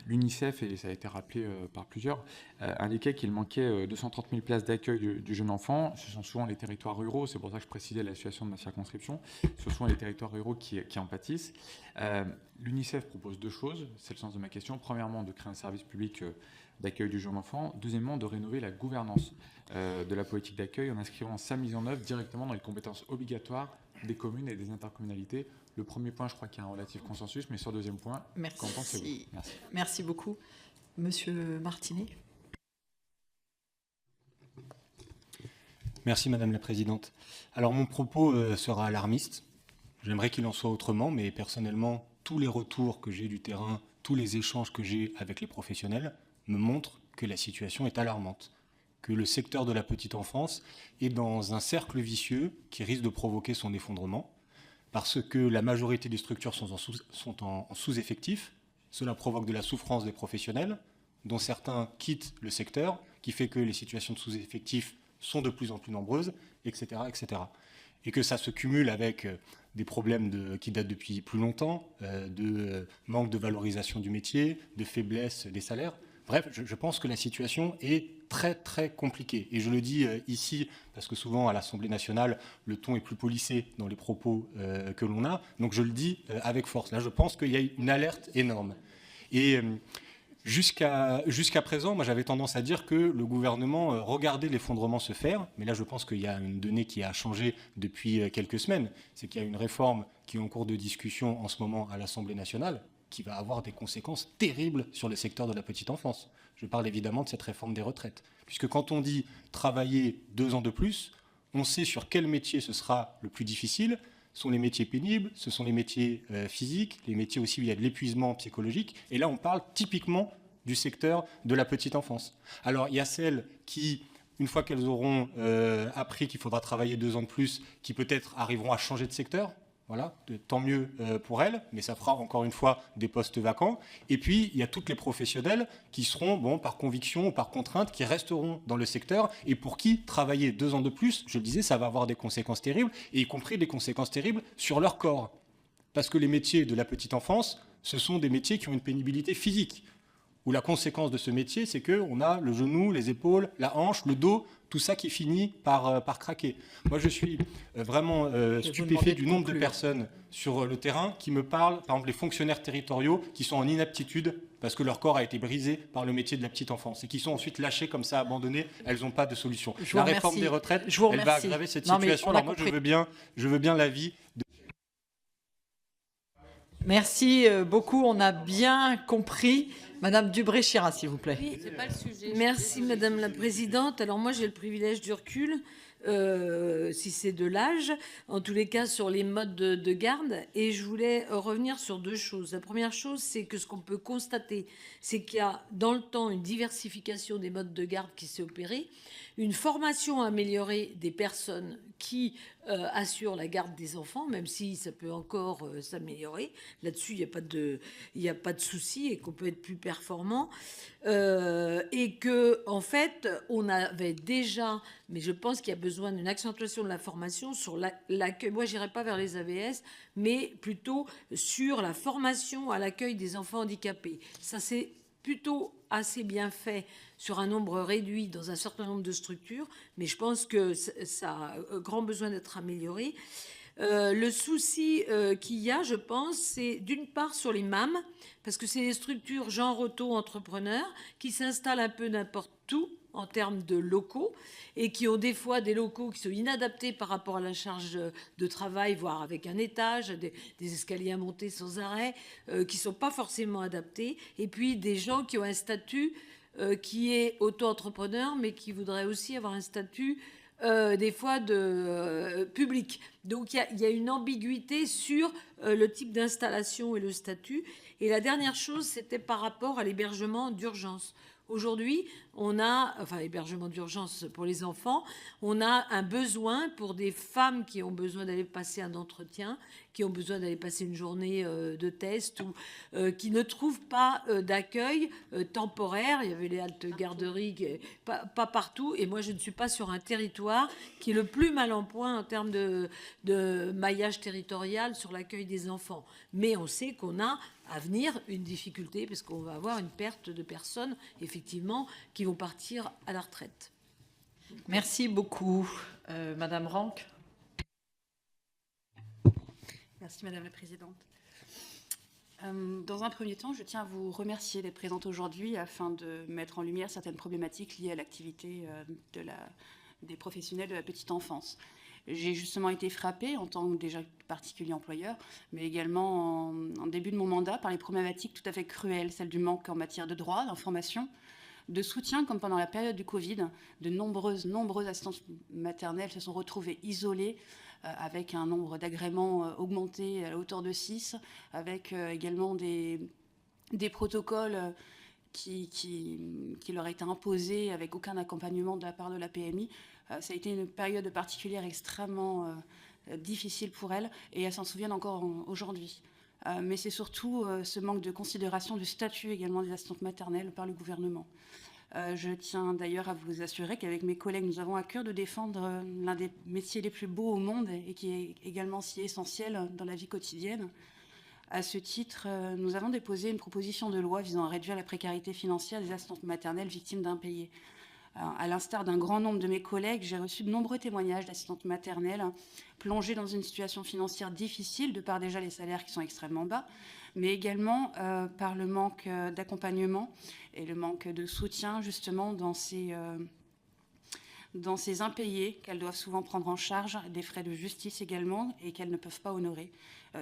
L'UNICEF, et ça a été rappelé par plusieurs, indiquait qu'il manquait 230 000 places d'accueil du jeune enfant. Ce sont souvent les territoires ruraux, c'est pour ça que je précisais la situation de ma circonscription, ce sont les territoires ruraux qui en pâtissent. L'UNICEF propose deux choses, c'est le sens de ma question. Premièrement, de créer un service public d'accueil du jeune enfant. Deuxièmement, de rénover la gouvernance de la politique d'accueil en inscrivant sa mise en œuvre directement dans les compétences obligatoires des communes et des intercommunalités. Le premier point, je crois qu'il y a un relatif consensus, mais sur le deuxième point, qu'en pensez-vous ? Merci. Merci beaucoup. Monsieur Martinet. Merci Madame la Présidente. Alors mon propos sera alarmiste. J'aimerais qu'il en soit autrement, mais personnellement, tous les retours que j'ai du terrain, tous les échanges que j'ai avec les professionnels me montrent que la situation est alarmante, que le secteur de la petite enfance est dans un cercle vicieux qui risque de provoquer son effondrement, parce que la majorité des structures sont en sous-effectif. Cela provoque de la souffrance des professionnels, dont certains quittent le secteur, qui fait que les situations de sous-effectif sont de plus en plus nombreuses, etc., etc. Et que ça se cumule avec des problèmes qui datent depuis plus longtemps, de manque de valorisation du métier, de faiblesse des salaires. Bref, je pense que la situation est très très compliquée. Et je le dis ici, parce que souvent à l'Assemblée nationale, le ton est plus policé dans les propos que l'on a. Donc je le dis avec force. Là, je pense qu'il y a une alerte énorme. Et jusqu'à présent, moi j'avais tendance à dire que le gouvernement regardait l'effondrement se faire. Mais là, je pense qu'il y a une donnée qui a changé depuis quelques semaines. C'est qu'il y a une réforme qui est en cours de discussion en ce moment à l'Assemblée nationale, qui va avoir des conséquences terribles sur le secteur de la petite enfance. Je parle évidemment de cette réforme des retraites. Puisque quand on dit travailler 2 ans de plus, on sait sur quel métier ce sera le plus difficile. Ce sont les métiers pénibles, ce sont les métiers physiques, les métiers aussi où il y a de l'épuisement psychologique. Et là, on parle typiquement du secteur de la petite enfance. Alors, il y a celles qui, une fois qu'elles auront appris qu'il faudra travailler 2 ans de plus, qui peut-être arriveront à changer de secteur. Voilà, tant mieux pour elles, mais ça fera encore une fois des postes vacants. Et puis, il y a toutes les professionnels qui seront, bon, par conviction ou par contrainte, qui resteront dans le secteur et pour qui travailler 2 ans de plus, je le disais, ça va avoir des conséquences terribles, et y compris des conséquences terribles sur leur corps. Parce que les métiers de la petite enfance, ce sont des métiers qui ont une pénibilité physique, où la conséquence de ce métier, c'est qu'on a le genou, les épaules, la hanche, le dos, tout ça qui finit par craquer. Moi, je suis vraiment stupéfait du nombre de personnes sur le terrain qui me parlent, par exemple les fonctionnaires territoriaux qui sont en inaptitude parce que leur corps a été brisé par le métier de la petite enfance et qui sont ensuite lâchés comme ça, abandonnés. Elles n'ont pas de solution. La réforme des retraites, elle va aggraver cette situation. Alors moi, je veux bien l'avis de... Merci beaucoup, on a bien compris. Madame Dubré-Chirat, s'il vous plaît. Oui, c'est pas le sujet. Merci, Madame la Présidente. Alors moi, j'ai le privilège du recul, si c'est de l'âge, en tous les cas sur les modes de garde. Et je voulais revenir sur 2 choses. La première chose, c'est que ce qu'on peut constater, c'est qu'il y a dans le temps une diversification des modes de garde qui s'est opérée, une formation améliorée des personnes qui assurent la garde des enfants, même si ça peut encore s'améliorer. Là-dessus, il n'y a pas de souci et qu'on peut être plus performant. Et que, en fait, on avait déjà, mais je pense qu'il y a besoin d'une accentuation de la formation sur l'accueil. Moi, je n'irai pas vers les AVS, mais plutôt sur la formation à l'accueil des enfants handicapés. Ça, c'est plutôt assez bien fait sur un nombre réduit dans un certain nombre de structures, mais je pense que ça a grand besoin d'être amélioré. Le souci qu'il y a, je pense, c'est d'une part sur les MAM, parce que c'est des structures genre auto-entrepreneurs qui s'installent un peu n'importe où en termes de locaux et qui ont des fois des locaux qui sont inadaptés par rapport à la charge de travail, voire avec un étage, des escaliers à monter sans arrêt, qui ne sont pas forcément adaptés, et puis des gens qui ont un statut qui est auto-entrepreneur, mais qui voudraient aussi avoir un statut des fois de public. Donc il y a une ambiguïté sur le type d'installation et le statut. Et la dernière chose, c'était par rapport à l'hébergement d'urgence. Aujourd'hui, on a, enfin, hébergement d'urgence pour les enfants, on a un besoin pour des femmes qui ont besoin d'aller passer un entretien, qui ont besoin d'aller passer une journée de test ou qui ne trouvent pas d'accueil temporaire. Il y avait les haltes garderies, pas partout. Et moi, je ne suis pas sur un territoire qui est le plus mal en point en termes de maillage territorial sur l'accueil des enfants. Mais on sait qu'on a à venir une difficulté parce qu'on va avoir une perte de personnes, effectivement, qui vont partir à la retraite. Merci beaucoup. Madame Ranck. Merci Madame la Présidente. Dans un premier temps, je tiens à vous remercier d'être présente aujourd'hui afin de mettre en lumière certaines problématiques liées à l'activité des professionnels de la petite enfance. J'ai justement été frappée en tant que déjà particulier employeur, mais également en début de mon mandat par les problématiques tout à fait cruelles, celles du manque en matière de droits, d'information, de soutien, comme pendant la période du Covid. De nombreuses assistantes maternelles se sont retrouvées isolées avec un nombre d'agréments augmenté à la hauteur de 6, avec également des protocoles qui leur étaient imposés avec aucun accompagnement de la part de la PMI. Ça a été une période particulière extrêmement difficile pour elles et elles s'en souviennent encore aujourd'hui. Mais c'est surtout ce manque de considération du statut également des assistantes maternelles par le gouvernement. Je tiens d'ailleurs à vous assurer qu'avec mes collègues, nous avons à cœur de défendre l'un des métiers les plus beaux au monde et qui est également si essentiel dans la vie quotidienne. À ce titre, nous avons déposé une proposition de loi visant à réduire la précarité financière des assistantes maternelles victimes d'impayés. À l'instar d'un grand nombre de mes collègues, j'ai reçu de nombreux témoignages d'assistantes maternelles plongées dans une situation financière difficile, de par déjà les salaires qui sont extrêmement bas, mais également par le manque d'accompagnement et le manque de soutien justement dans ces impayés qu'elles doivent souvent prendre en charge, des frais de justice également, et qu'elles ne peuvent pas honorer.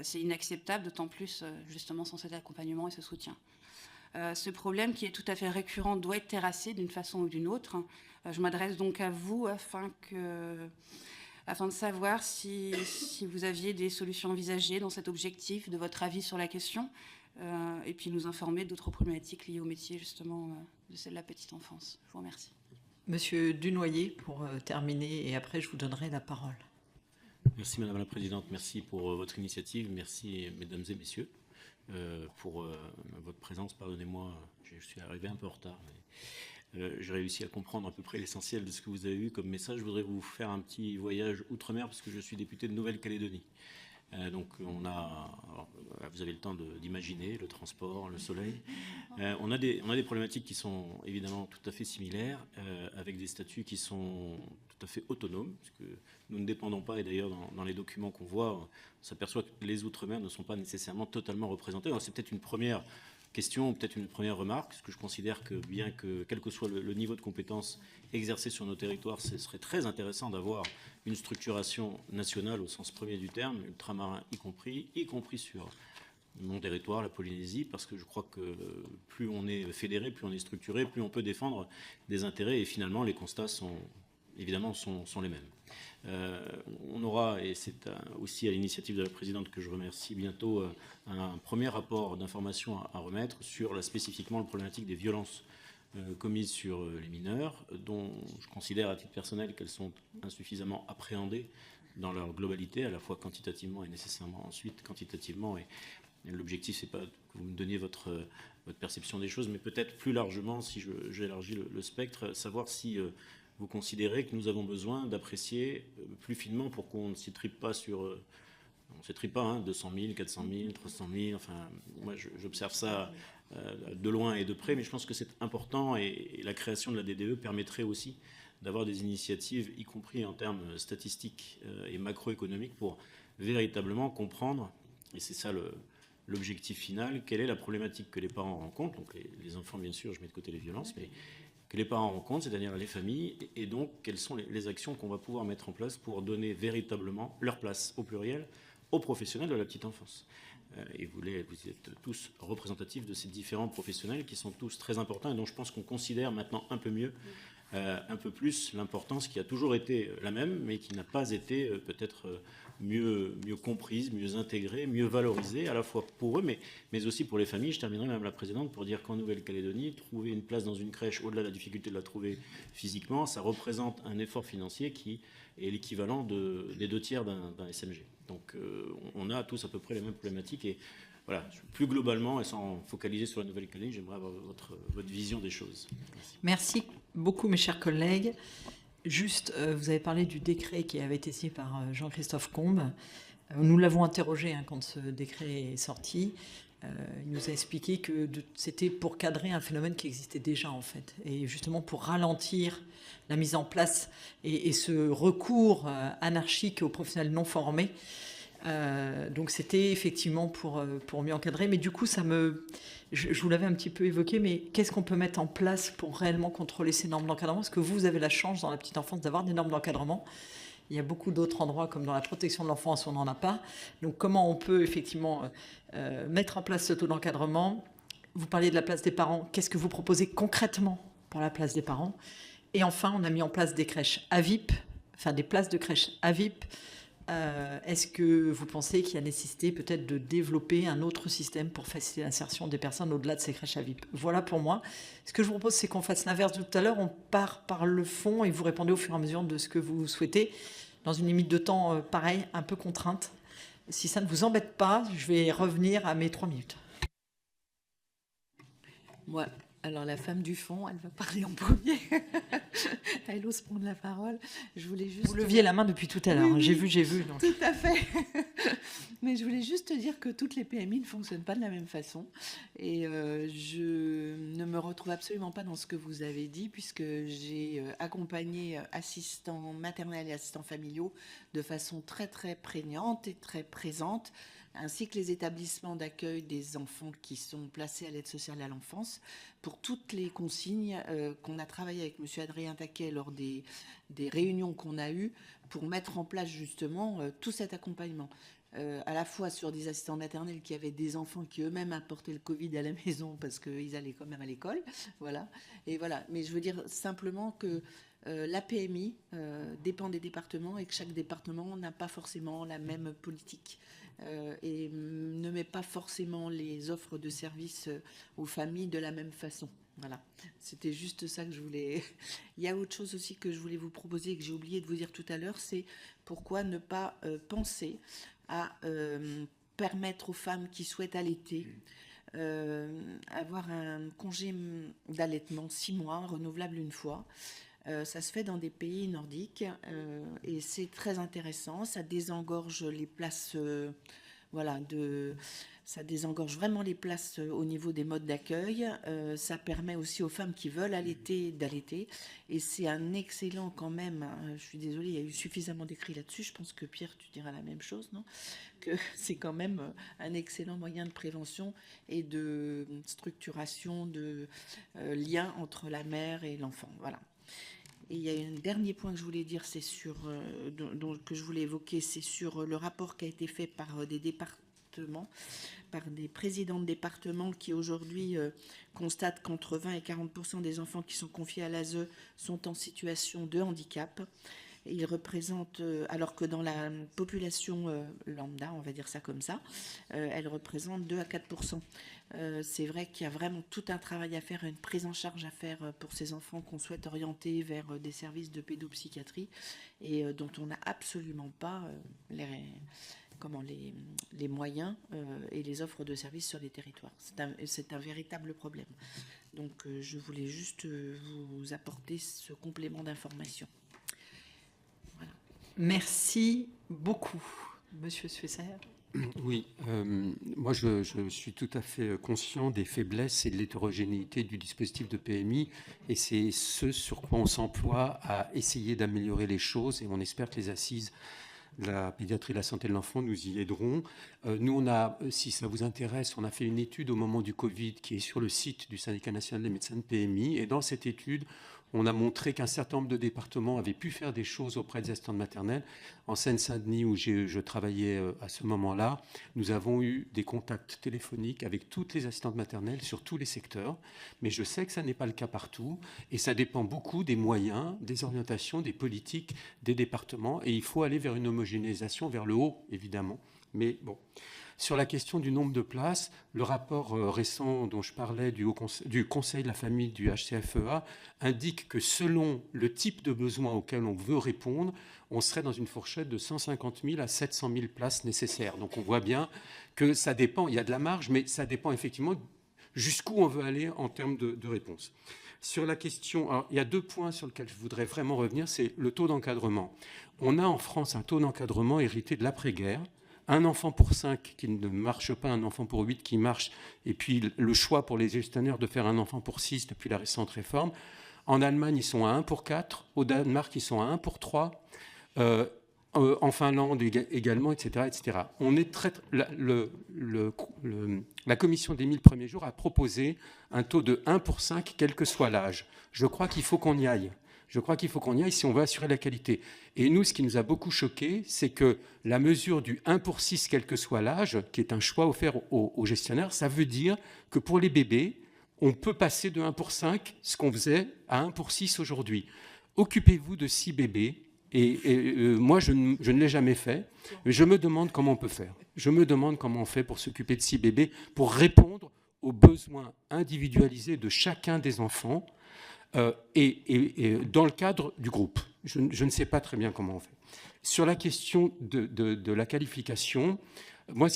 C'est inacceptable, d'autant plus justement sans cet accompagnement et ce soutien. Ce problème qui est tout à fait récurrent doit être terrassé d'une façon ou d'une autre. Je m'adresse donc à vous afin de savoir si vous aviez des solutions envisagées dans cet objectif, de votre avis sur la question, et puis nous informer d'autres problématiques liées au métier justement de celle de la petite enfance. Je vous remercie. Monsieur Dunoyer, pour terminer, et après je vous donnerai la parole. Merci Madame la Présidente, merci pour votre initiative, merci Mesdames et Messieurs pour votre présence. Pardonnez-moi, je suis arrivé un peu en retard, mais j'ai réussi à comprendre à peu près l'essentiel de ce que vous avez eu comme message. Je voudrais vous faire un petit voyage outre-mer parce que je suis député de Nouvelle-Calédonie. Donc vous avez le temps d'imaginer le transport, le soleil. On a des problématiques qui sont évidemment tout à fait similaires, avec des statuts qui sont tout à fait autonomes, puisque nous ne dépendons pas, et d'ailleurs dans les documents qu'on voit, on s'aperçoit que les Outre-mer ne sont pas nécessairement totalement représentés. Alors c'est peut-être une première question, peut-être une première remarque, parce que je considère que bien que, quel que soit le niveau de compétence exercé sur nos territoires, ce serait très intéressant d'avoir une structuration nationale au sens premier du terme, ultramarin y compris sur mon territoire, la Polynésie, parce que je crois que plus on est fédéré, plus on est structuré, plus on peut défendre des intérêts, et finalement les constats sont évidemment les mêmes. On aura, et c'est aussi à l'initiative de la présidente que je remercie bientôt, un premier rapport d'information à remettre sur spécifiquement la problématique des violences commises sur les mineurs, dont je considère à titre personnel qu'elles sont insuffisamment appréhendées dans leur globalité, à la fois quantitativement et nécessairement ensuite quantitativement. Et l'objectif, c'est pas que vous me donniez votre perception des choses, mais peut-être plus largement, si j'élargis le spectre, savoir si vous considérez que nous avons besoin d'apprécier plus finement pour qu'on ne s'étripe pas sur... on ne s'étripe pas, 200 000, 400 000, 300 000, enfin, moi j'observe ça de loin et de près, mais je pense que c'est important et la création de la DDE permettrait aussi d'avoir des initiatives, y compris en termes statistiques et macroéconomiques, pour véritablement comprendre, et c'est ça l'objectif final, quelle est la problématique que les parents rencontrent, donc les enfants bien sûr, je mets de côté les violences, mais que les parents rencontrent, c'est-à-dire les familles, et donc quelles sont les actions qu'on va pouvoir mettre en place pour donner véritablement leur place, au pluriel, aux professionnels de la petite enfance. Et vous êtes tous représentatifs de ces différents professionnels qui sont tous très importants et dont je pense qu'on considère maintenant un peu mieux, un peu plus l'importance qui a toujours été la même, mais qui n'a pas été peut-être mieux comprise, mieux intégrée, mieux valorisée, à la fois pour eux, mais aussi pour les familles. Je terminerai, Madame la Présidente, pour dire qu'en Nouvelle-Calédonie, trouver une place dans une crèche, au-delà de la difficulté de la trouver physiquement, ça représente un effort financier qui est l'équivalent des 2/3 d'un SMG. Donc on a tous à peu près les mêmes problématiques. Et voilà, plus globalement, et sans focaliser sur la Nouvelle-Calédonie, j'aimerais avoir votre vision des choses. Merci beaucoup, mes chers collègues. Juste, vous avez parlé du décret qui avait été signé par Jean-Christophe Combes. Nous l'avons interrogé quand ce décret est sorti. Il nous a expliqué que c'était pour cadrer un phénomène qui existait déjà, en fait. Et justement, pour ralentir la mise en place et ce recours anarchique aux professionnels non formés. Donc c'était effectivement pour mieux encadrer, mais du coup je vous l'avais un petit peu évoqué, mais qu'est-ce qu'on peut mettre en place pour réellement contrôler ces normes d'encadrement? Parce que vous avez la chance dans la petite enfance d'avoir des normes d'encadrement. Il y a beaucoup d'autres endroits comme dans la protection de l'enfance, on n'en a pas. Donc comment on peut effectivement mettre en place ce taux d'encadrement? Vous parliez de la place des parents. Qu'est-ce que vous proposez concrètement pour la place des parents? Et enfin, on a mis en place des crèches AVIP, enfin des places de crèches AVIP. Est-ce que vous pensez qu'il y a nécessité peut-être de développer un autre système pour faciliter l'insertion des personnes au-delà de ces crèches AVIP? Voilà pour moi. Ce que je vous propose, c'est qu'on fasse l'inverse de tout à l'heure. On part par le fond et vous répondez au fur et à mesure de ce que vous souhaitez, dans une limite de temps pareil, un peu contrainte. Si ça ne vous embête pas, je vais revenir à mes 3 minutes. Moi, alors la femme du fond, elle va parler en premier. Elle ose prendre la parole. Je voulais juste... Vous leviez la main depuis tout à l'heure. Oui, oui, j'ai vu. Donc. Tout à fait. Mais je voulais juste dire que toutes les PMI ne fonctionnent pas de la même façon. Et je ne me retrouve absolument pas dans ce que vous avez dit, puisque j'ai accompagné assistants maternels et assistants familiaux de façon très, très prégnante et très présente, ainsi que les établissements d'accueil des enfants qui sont placés à l'aide sociale à l'enfance, pour toutes les consignes qu'on a travaillé avec M. Adrien Taquet lors des réunions qu'on a eues pour mettre en place justement tout cet accompagnement. À la fois sur des assistants maternels qui avaient des enfants qui eux-mêmes apportaient le Covid à la maison parce qu'ils allaient quand même à l'école. Voilà. Et voilà. Mais je veux dire simplement que la PMI dépend des départements et que chaque département n'a pas forcément la même politique. Et ne met pas forcément les offres de services aux familles de la même façon. Voilà, c'était juste ça que je voulais. Il y a autre chose aussi que je voulais vous proposer et que j'ai oublié de vous dire tout à l'heure, c'est pourquoi ne pas penser à permettre aux femmes qui souhaitent allaiter avoir un congé d'allaitement 6 mois, renouvelable une fois. Ça se fait dans des pays nordiques et c'est très intéressant. Ça désengorge les places, ça désengorge vraiment les places au niveau des modes d'accueil. Ça permet aussi aux femmes qui veulent allaiter d'allaiter. Et c'est un excellent quand même. Je suis désolée, il y a eu suffisamment d'écrits là-dessus. Je pense que Pierre, tu diras la même chose, non ? Que c'est quand même un excellent moyen de prévention et de structuration de lien entre la mère et l'enfant. Voilà. Et il y a un dernier point que je voulais dire, c'est sur que je voulais évoquer, c'est sur le rapport qui a été fait par des départements, par des présidents de départements qui aujourd'hui constatent qu'entre 20 et 40% des enfants qui sont confiés à l'ASE sont en situation de handicap. Ils représentent, alors que dans la population lambda, on va dire ça comme ça, elles représentent 2 à 4%. C'est vrai qu'il y a vraiment tout un travail à faire, une prise en charge à faire pour ces enfants qu'on souhaite orienter vers des services de pédopsychiatrie et dont on n'a absolument pas les moyens et les offres de services sur les territoires. C'est un véritable problème. Donc je voulais juste vous apporter ce complément d'information. Merci beaucoup, Monsieur Suesser. Oui, moi je suis tout à fait conscient des faiblesses et de l'hétérogénéité du dispositif de PMI et c'est ce sur quoi on s'emploie à essayer d'améliorer les choses et on espère que les assises de la pédiatrie et de la santé de l'enfant nous y aideront. Nous, on a, si ça vous intéresse, on a fait une étude au moment du Covid qui est sur le site du Syndicat national des médecins de PMI et dans cette étude, on a montré qu'un certain nombre de départements avaient pu faire des choses auprès des assistantes maternelles. En Seine-Saint-Denis, où je travaillais à ce moment-là, nous avons eu des contacts téléphoniques avec toutes les assistantes maternelles sur tous les secteurs. Mais je sais que ça n'est pas le cas partout. Et ça dépend beaucoup des moyens, des orientations, des politiques des départements. Et il faut aller vers une homogénéisation, vers le haut, évidemment. Mais bon. Sur la question du nombre de places, le rapport récent dont je parlais du Conseil de la famille du HCFEA indique que selon le type de besoin auquel on veut répondre, on serait dans une fourchette de 150 000 à 700 000 places nécessaires. Donc on voit bien que ça dépend, il y a de la marge, mais ça dépend effectivement jusqu'où on veut aller en termes de réponse. Sur la question, alors, il y a 2 points sur lesquels je voudrais vraiment revenir, c'est le taux d'encadrement. On a en France un taux d'encadrement hérité de l'après-guerre. Un enfant pour 5 qui ne marche pas, un enfant pour 8 qui marche, et puis le choix pour les gestionnaires de faire un enfant pour 6 depuis la récente réforme. En Allemagne, ils sont à 1 pour 4. Au Danemark, ils sont à 1 pour 3. En Finlande également, etc. etc. On est la commission des 1000 premiers jours a proposé un taux de 1 pour 5, quel que soit l'âge. Je crois qu'il faut qu'on y aille. Je crois qu'il faut qu'on y aille si on veut assurer la qualité. Et nous, ce qui nous a beaucoup choqué, c'est que la mesure du 1 pour 6, quel que soit l'âge, qui est un choix offert aux gestionnaires, ça veut dire que pour les bébés, on peut passer de 1 pour 5, ce qu'on faisait, à 1 pour 6 aujourd'hui. Occupez-vous de 6 bébés. Et moi, je ne l'ai jamais fait. Mais je me demande comment on peut faire. Je me demande comment on fait pour s'occuper de 6 bébés, pour répondre aux besoins individualisés de chacun des enfants. Et dans le cadre du groupe. Je ne sais pas très bien comment on fait. Sur la question de la qualification, moi,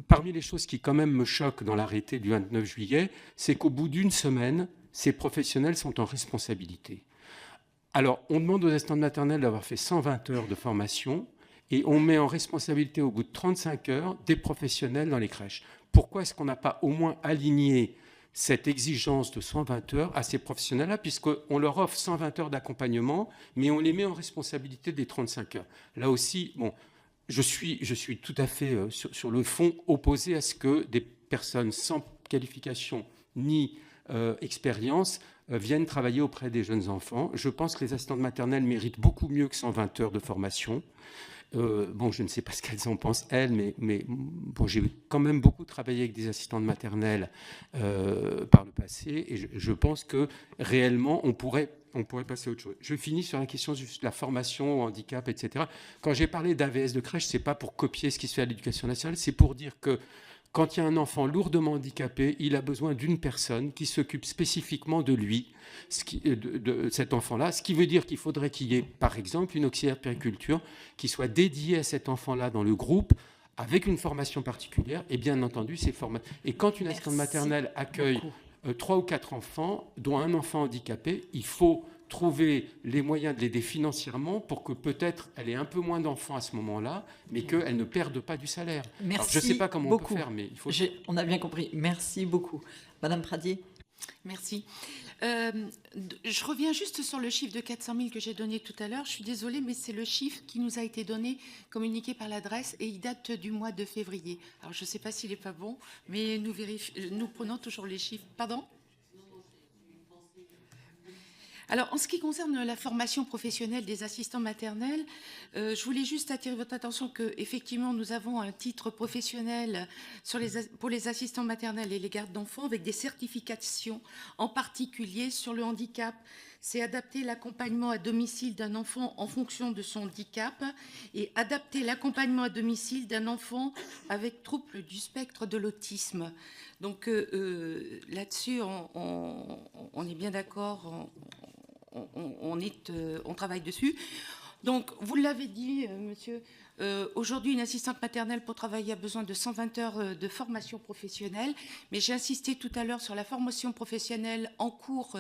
parmi les choses qui quand même me choquent dans l'arrêté du 29 juillet, c'est qu'au bout d'une semaine, ces professionnels sont en responsabilité. Alors, on demande aux assistantes maternelles d'avoir fait 120 heures de formation et on met en responsabilité au bout de 35 heures des professionnels dans les crèches. Pourquoi est-ce qu'on n'a pas au moins aligné cette exigence de 120 heures à ces professionnels-là, puisqu'on leur offre 120 heures d'accompagnement, mais on les met en responsabilité des 35 heures. Là aussi, bon, je suis tout à fait sur le fond opposé à ce que des personnes sans qualification ni expérience viennent travailler auprès des jeunes enfants. Je pense que les assistantes maternelles méritent beaucoup mieux que 120 heures de formation. Bon, je ne sais pas ce qu'elles en pensent, elles, mais bon, j'ai quand même beaucoup travaillé avec des assistantes maternelles par le passé, et je pense que réellement, on pourrait passer à autre chose. Je finis sur la question de la formation au handicap, etc. Quand j'ai parlé d'AVS de crèche, ce n'est pas pour copier ce qui se fait à l'éducation nationale, c'est pour dire que quand il y a un enfant lourdement handicapé, il a besoin d'une personne qui s'occupe spécifiquement de lui, de cet enfant-là, ce qui veut dire qu'il faudrait qu'il y ait, par exemple, une auxiliaire périculture qui soit dédiée à cet enfant-là dans le groupe, avec une formation particulière, et bien entendu, ces formations. Et quand une assistante maternelle accueille 3 ou 4 enfants, dont un enfant handicapé, il faut trouver les moyens de l'aider financièrement pour que peut-être elle ait un peu moins d'enfants à ce moment-là, mais qu'elle ne perde pas du salaire. Merci. Alors, je ne sais pas comment beaucoup. on peut faire, mais il faut... On a bien compris. Merci beaucoup. Madame Pradier. Merci. Je reviens juste sur le chiffre de 400 000 que j'ai donné tout à l'heure. Je suis désolée, mais c'est le chiffre qui nous a été donné, communiqué par l'adresse, et il date du mois de février. Alors, je ne sais pas s'il n'est pas bon, mais nous prenons toujours les chiffres. Pardon ? Alors, en ce qui concerne la formation professionnelle des assistants maternels, je voulais juste attirer votre attention qu'effectivement, nous avons un titre professionnel pour les assistants maternels et les gardes d'enfants avec des certifications, en particulier sur le handicap. C'est adapter l'accompagnement à domicile d'un enfant en fonction de son handicap et adapter l'accompagnement à domicile d'un enfant avec trouble du spectre de l'autisme. Donc là-dessus, on est bien d'accord, on travaille dessus. Donc, vous l'avez dit, monsieur, aujourd'hui, une assistante maternelle pour travailler a besoin de 120 heures de formation professionnelle, mais j'ai insisté tout à l'heure sur la formation professionnelle en cours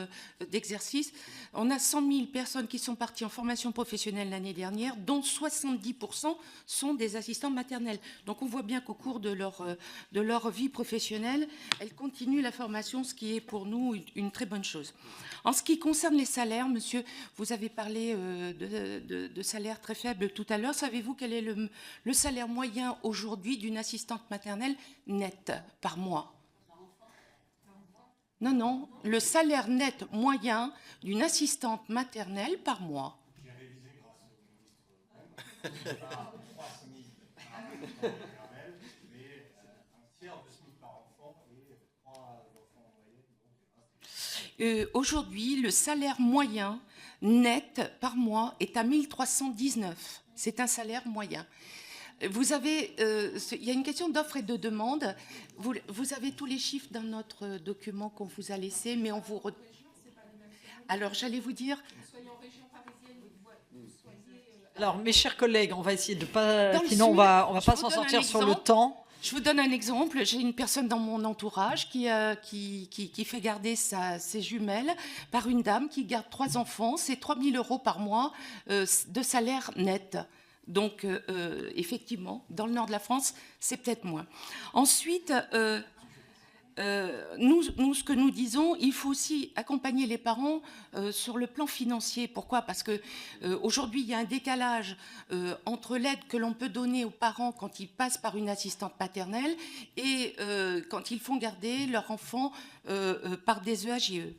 d'exercice. On a 100 000 personnes qui sont parties en formation professionnelle l'année dernière, dont 70% sont des assistantes maternelles. Donc, on voit bien qu'au cours de leur vie professionnelle, elles continuent la formation, ce qui est pour nous une très bonne chose. En ce qui concerne les salaires, monsieur, vous avez parlé de salaires très faibles tout à l'heure. Savez-vous quel est le salaire moyen aujourd'hui d'une assistante maternelle nette par mois? Non, le salaire net moyen d'une assistante maternelle par mois. Aujourd'hui, le salaire moyen net par mois est à 1319. C'est un salaire moyen. Vous avez, il y a une question d'offre et de demande. Vous avez tous les chiffres dans notre document qu'on vous a laissé, mais on vous... Alors, j'allais vous dire... Alors, mes chers collègues, on va essayer de pas... Sinon, on va pas s'en sortir sur le temps. Je vous donne un exemple. J'ai une personne dans mon entourage qui fait garder ses jumelles par une dame qui garde 3 enfants. C'est 3 000 € par mois de salaire net. Donc, effectivement, dans le nord de la France, c'est peut-être moins. Ensuite, nous, ce que nous disons, il faut aussi accompagner les parents sur le plan financier. Pourquoi ? Parce qu'aujourd'hui, il y a un décalage entre l'aide que l'on peut donner aux parents quand ils passent par une assistante maternelle et quand ils font garder leur enfant par des EAJE.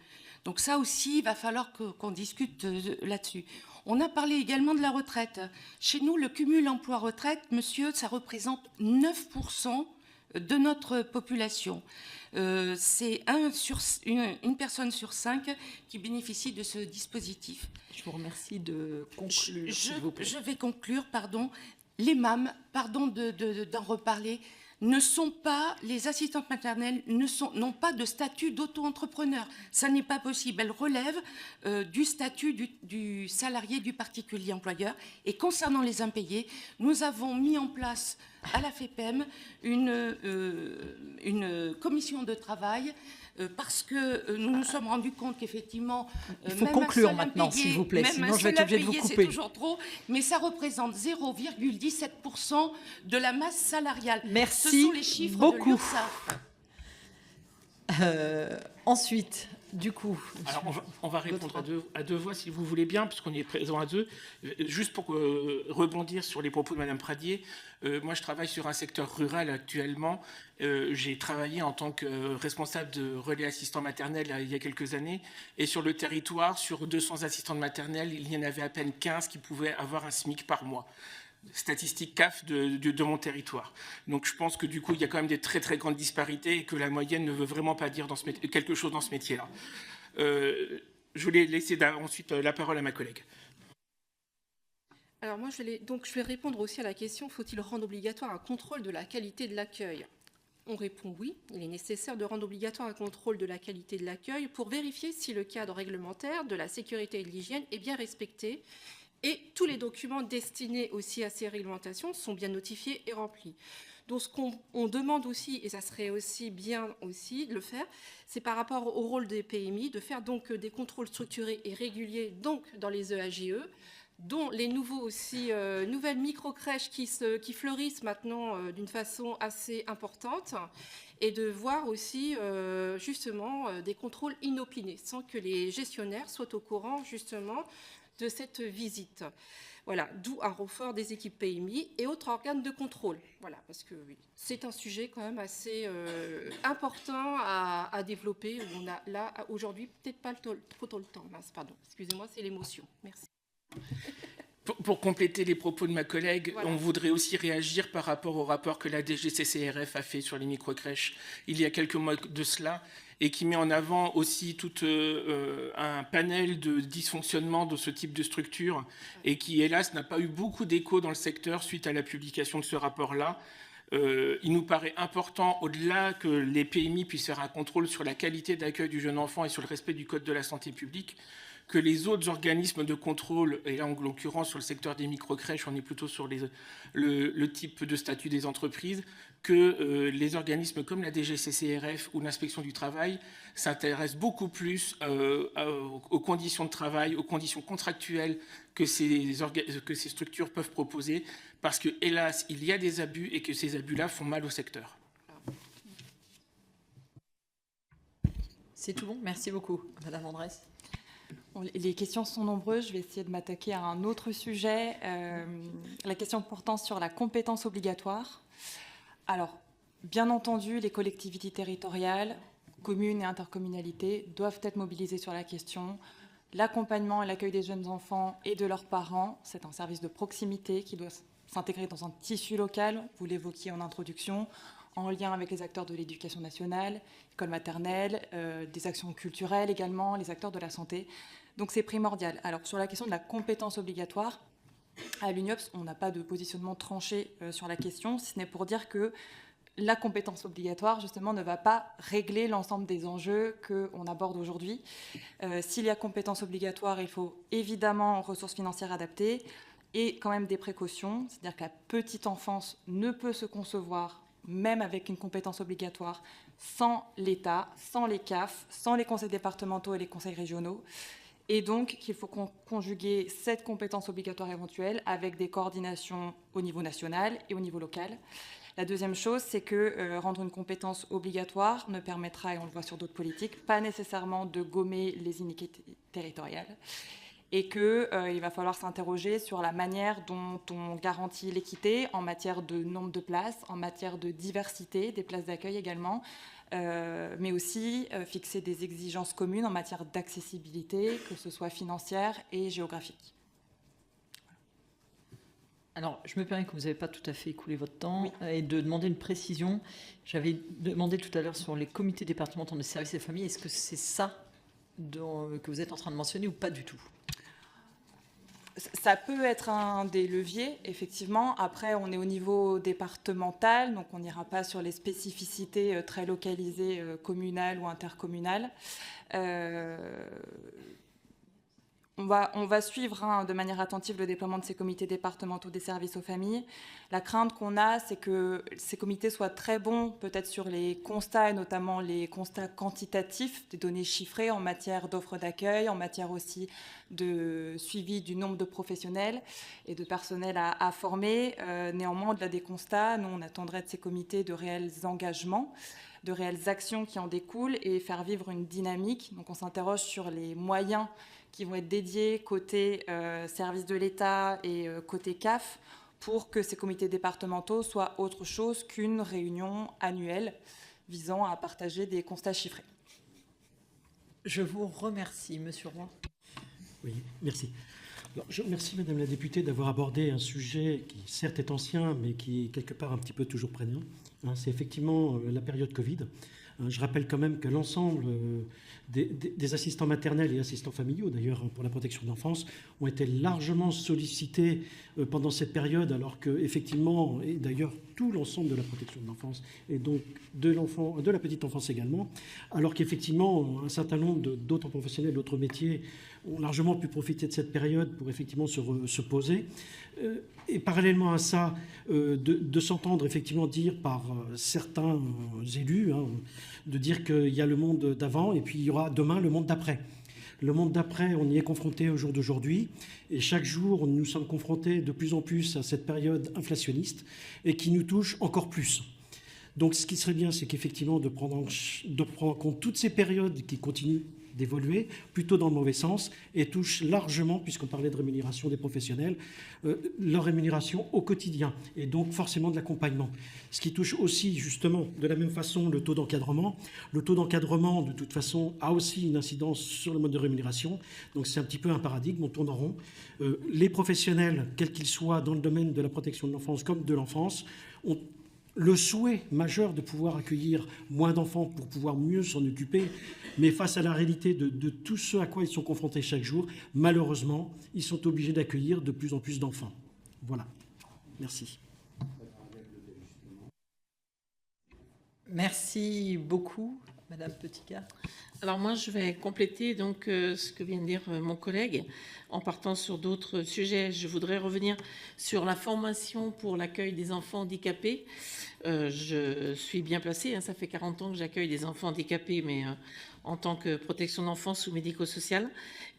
Donc ça aussi, il va falloir qu'on discute là-dessus. On a parlé également de la retraite. Chez nous, le cumul emploi-retraite, monsieur, ça représente 9% de notre population. C'est une personne sur 5 qui bénéficie de ce dispositif. Je vous remercie de conclure, s'il vous plaît. Je vais conclure, pardon. Les MAM, pardon d'en reparler, ne sont pas, les assistantes maternelles n'ont pas de statut d'auto-entrepreneur. Ça n'est pas possible. Elles relèvent du statut du salarié, du particulier employeur. Et concernant les impayés, nous avons mis en place à la FEPEM une commission de travail parce que nous nous sommes rendus compte qu'effectivement... Il faut conclure maintenant, s'il vous plaît, sinon je vais être obligée de vous couper. C'est toujours trop, mais ça représente 0,17% de la masse salariale. Merci Ce sont les chiffres beaucoup. de l'URSSAF. Ensuite, du coup... Alors, on va répondre à deux voix, si vous voulez bien, puisqu'on est présent à deux. Juste pour rebondir sur les propos de Madame Pradier, moi, je travaille sur un secteur rural actuellement. J'ai travaillé en tant que responsable de relais assistants maternels il y a quelques années. Et sur le territoire, sur 200 assistantes maternelles, il y en avait à peine 15 qui pouvaient avoir un SMIC par mois. Statistique CAF de mon territoire. Donc je pense que du coup, il y a quand même des très très grandes disparités et que la moyenne ne veut vraiment pas dire quelque chose dans ce métier-là. Je voulais laisser ensuite la parole à ma collègue. Alors moi, je vais répondre aussi à la question, faut-il rendre obligatoire un contrôle de la qualité de l'accueil ? on répond oui. Il est nécessaire de rendre obligatoire un contrôle de la qualité de l'accueil pour vérifier si le cadre réglementaire de la sécurité et de l'hygiène est bien respecté et tous les documents destinés aussi à ces réglementations sont bien notifiés et remplis. Donc ce qu'on demande aussi, et ça serait aussi bien aussi de le faire, c'est par rapport au rôle des PMI, de faire donc des contrôles structurés et réguliers donc dans les EAGE, dont les nouveaux aussi, nouvelles micro-crèches qui fleurissent maintenant d'une façon assez importante, et de voir aussi justement des contrôles inopinés, sans que les gestionnaires soient au courant justement de cette visite. Voilà, d'où un renfort des équipes PMI et autres organes de contrôle. Voilà, parce que oui, c'est un sujet quand même assez important à développer. Où on a là aujourd'hui peut-être pas trop le temps. Mince, pardon, excusez-moi, c'est l'émotion. Merci. Pour compléter les propos de ma collègue, voilà. On voudrait aussi réagir par rapport au rapport que la DGCCRF a fait sur les microcrèches il y a quelques mois de cela, et qui met en avant aussi tout un panel de dysfonctionnement de ce type de structure, et qui, hélas, n'a pas eu beaucoup d'écho dans le secteur suite à la publication de ce rapport-là. Il nous paraît important, au-delà que les PMI puissent faire un contrôle sur la qualité d'accueil du jeune enfant et sur le respect du Code de la santé publique, que les autres organismes de contrôle, et là en l'occurrence sur le secteur des microcrèches, on est plutôt sur le type de statut des entreprises, que les organismes comme la DGCCRF ou l'inspection du travail s'intéressent beaucoup plus aux conditions de travail, aux conditions contractuelles que ces structures peuvent proposer, parce que, hélas, il y a des abus et que ces abus-là font mal au secteur. C'est tout bon. Merci beaucoup, Madame Andrès. Les questions sont nombreuses. Je vais essayer de m'attaquer à un autre sujet. La question portant sur la compétence obligatoire. Alors, bien entendu, les collectivités territoriales, communes et intercommunalités doivent être mobilisées sur la question. L'accompagnement et l'accueil des jeunes enfants et de leurs parents, c'est un service de proximité qui doit s'intégrer dans un tissu local. Vous l'évoquiez en introduction, en lien avec les acteurs de l'éducation nationale, école maternelle, des actions culturelles également, les acteurs de la santé. Donc c'est primordial. Alors sur la question de la compétence obligatoire, à l'UNIOPS, on n'a pas de positionnement tranché sur la question, si ce n'est pour dire que la compétence obligatoire, justement, ne va pas régler l'ensemble des enjeux qu'on aborde aujourd'hui. S'il y a compétence obligatoire, il faut évidemment ressources financières adaptées et quand même des précautions. C'est-à-dire que la petite enfance ne peut se concevoir, même avec une compétence obligatoire, sans l'État, sans les CAF, sans les conseils départementaux et les conseils régionaux. Et donc qu'il faut conjuguer cette compétence obligatoire éventuelle avec des coordinations au niveau national et au niveau local. La deuxième chose, c'est que rendre une compétence obligatoire ne permettra, et on le voit sur d'autres politiques, pas nécessairement de gommer les iniquités territoriales. Et qu'il va falloir s'interroger sur la manière dont on garantit l'équité en matière de nombre de places, en matière de diversité des places d'accueil également, mais aussi fixer des exigences communes en matière d'accessibilité, que ce soit financière et géographique. Alors, je me permets que vous n'avez pas tout à fait écoulé votre temps et de demander une précision. J'avais demandé tout à l'heure sur les comités départementaux de services et familles. Est-ce que c'est ça que vous êtes en train de mentionner ou pas du tout ? Ça peut être un des leviers, effectivement. Après, on est au niveau départemental, donc on n'ira pas sur les spécificités très localisées, communales ou intercommunales. On va suivre de manière attentive le déploiement de ces comités départementaux des services aux familles. La crainte qu'on a, c'est que ces comités soient très bons, peut-être sur les constats, et notamment les constats quantitatifs, des données chiffrées en matière d'offres d'accueil, en matière aussi de suivi du nombre de professionnels et de personnel à former. Néanmoins, au-delà des constats, nous, on attendrait de ces comités de réels engagements, de réelles actions qui en découlent et faire vivre une dynamique. Donc on s'interroge sur les moyens qui vont être dédiés côté service de l'État et côté CAF pour que ces comités départementaux soient autre chose qu'une réunion annuelle visant à partager des constats chiffrés. Je vous remercie, Monsieur Roy. Oui, merci. Alors, je remercie Madame la députée d'avoir abordé un sujet qui certes est ancien, mais qui est quelque part un petit peu toujours prégnant. C'est effectivement la période Covid. Je rappelle quand même que l'ensemble des assistants maternels et assistants familiaux, d'ailleurs pour la protection de l'enfance, ont été largement sollicités pendant cette période, alors qu'effectivement, et d'ailleurs tout l'ensemble de la protection de l'enfance, et donc de la petite enfance également, alors qu'effectivement un certain nombre d'autres professionnels, d'autres métiers ont largement pu profiter de cette période pour effectivement se poser. Et parallèlement à ça, de s'entendre effectivement dire par certains élus, de dire qu'il y a le monde d'avant et puis il y aura demain le monde d'après. Le monde d'après, on y est confronté au jour d'aujourd'hui et chaque jour, nous sommes confrontés de plus en plus à cette période inflationniste et qui nous touche encore plus. Donc ce qui serait bien, c'est qu'effectivement de prendre en compte toutes ces périodes qui continuent d'évoluer, plutôt dans le mauvais sens, et touche largement, puisqu'on parlait de rémunération des professionnels, leur rémunération au quotidien, et donc forcément de l'accompagnement. Ce qui touche aussi, justement, de la même façon, le taux d'encadrement. Le taux d'encadrement, de toute façon, a aussi une incidence sur le mode de rémunération, donc c'est un petit peu un paradigme, on tourne en rond. Les professionnels, quels qu'ils soient dans le domaine de la protection de l'enfance comme de l'enfance, ont le souhait majeur de pouvoir accueillir moins d'enfants pour pouvoir mieux s'en occuper, mais face à la réalité de tout ce à quoi ils sont confrontés chaque jour, malheureusement, ils sont obligés d'accueillir de plus en plus d'enfants. Voilà. Merci. Merci beaucoup, Madame Petitgat. Alors moi, je vais compléter donc ce que vient de dire mon collègue en partant sur d'autres sujets. Je voudrais revenir sur la formation pour l'accueil des enfants handicapés. Je suis bien placée, ça fait 40 ans que j'accueille des enfants handicapés, mais en tant que protection d'enfance ou médico-sociale.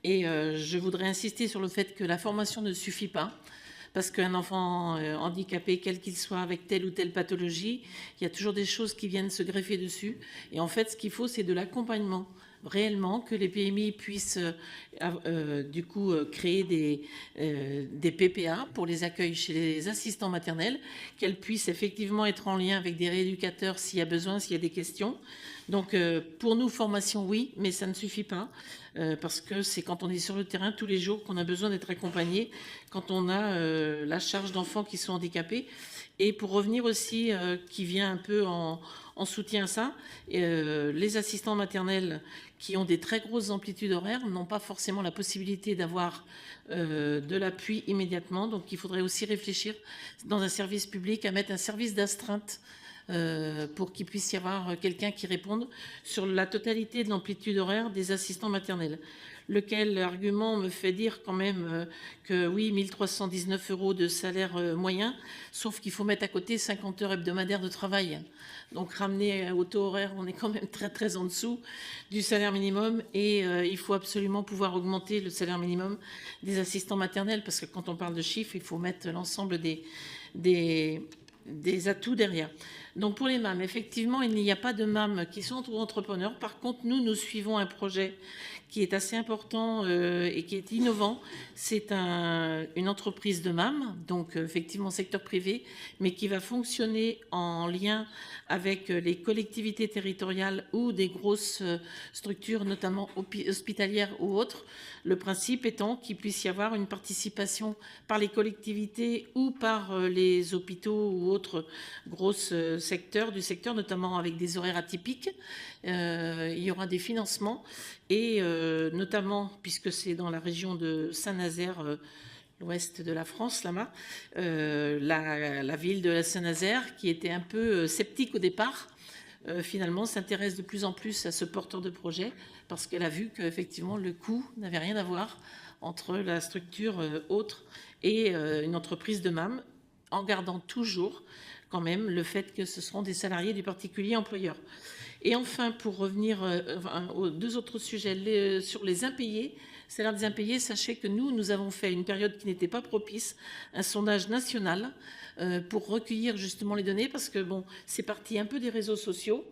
Et je voudrais insister sur le fait que la formation ne suffit pas. Parce qu'un enfant handicapé, quel qu'il soit, avec telle ou telle pathologie, il y a toujours des choses qui viennent se greffer dessus. Et en fait, ce qu'il faut, c'est de l'accompagnement, réellement, que les PMI puissent du coup créer des PPA pour les accueils chez les assistants maternels, qu'elles puissent effectivement être en lien avec des rééducateurs s'il y a besoin, s'il y a des questions. Donc pour nous, formation, oui, mais ça ne suffit pas, parce que c'est quand on est sur le terrain tous les jours qu'on a besoin d'être accompagné, quand on a la charge d'enfants qui sont handicapés. Et pour revenir aussi, qui vient un peu en soutien à ça, les assistants maternels qui ont des très grosses amplitudes horaires n'ont pas forcément la possibilité d'avoir de l'appui immédiatement. Donc il faudrait aussi réfléchir dans un service public à mettre un service d'astreinte pour qu'il puisse y avoir quelqu'un qui réponde sur la totalité de l'amplitude horaire des assistants maternels. Lequel argument me fait dire quand même que oui, 1 319 € de salaire moyen, sauf qu'il faut mettre à côté 50 heures hebdomadaires de travail. Donc ramener au taux horaire, on est quand même très très en dessous du salaire minimum et il faut absolument pouvoir augmenter le salaire minimum des assistants maternels parce que quand on parle de chiffres, il faut mettre l'ensemble des atouts derrière. Donc pour les MAM, effectivement, il n'y a pas de MAM qui sont entrepreneurs. Par contre, nous suivons un projet qui est assez important et qui est innovant. C'est une entreprise de MAM, donc effectivement secteur privé, mais qui va fonctionner en lien avec les collectivités territoriales ou des grosses structures, notamment hospitalières ou autres. Le principe étant qu'il puisse y avoir une participation par les collectivités ou par les hôpitaux ou autres grosses secteurs du secteur, notamment avec des horaires atypiques. Il y aura des financements et notamment, puisque c'est dans la région de Saint-Nazaire, l'ouest de la France, là-bas, la ville de Saint-Nazaire, qui était un peu sceptique au départ, finalement s'intéresse de plus en plus à ce porteur de projet parce qu'elle a vu qu'effectivement le coût n'avait rien à voir entre la structure autre et une entreprise de MAM, en gardant toujours quand même le fait que ce seront des salariés du particulier employeur. Et enfin, pour revenir aux deux autres sujets, sur les impayés, salaires des impayés, sachez que nous avons fait une période qui n'était pas propice, un sondage national pour recueillir justement les données, parce que bon, c'est parti un peu des réseaux sociaux,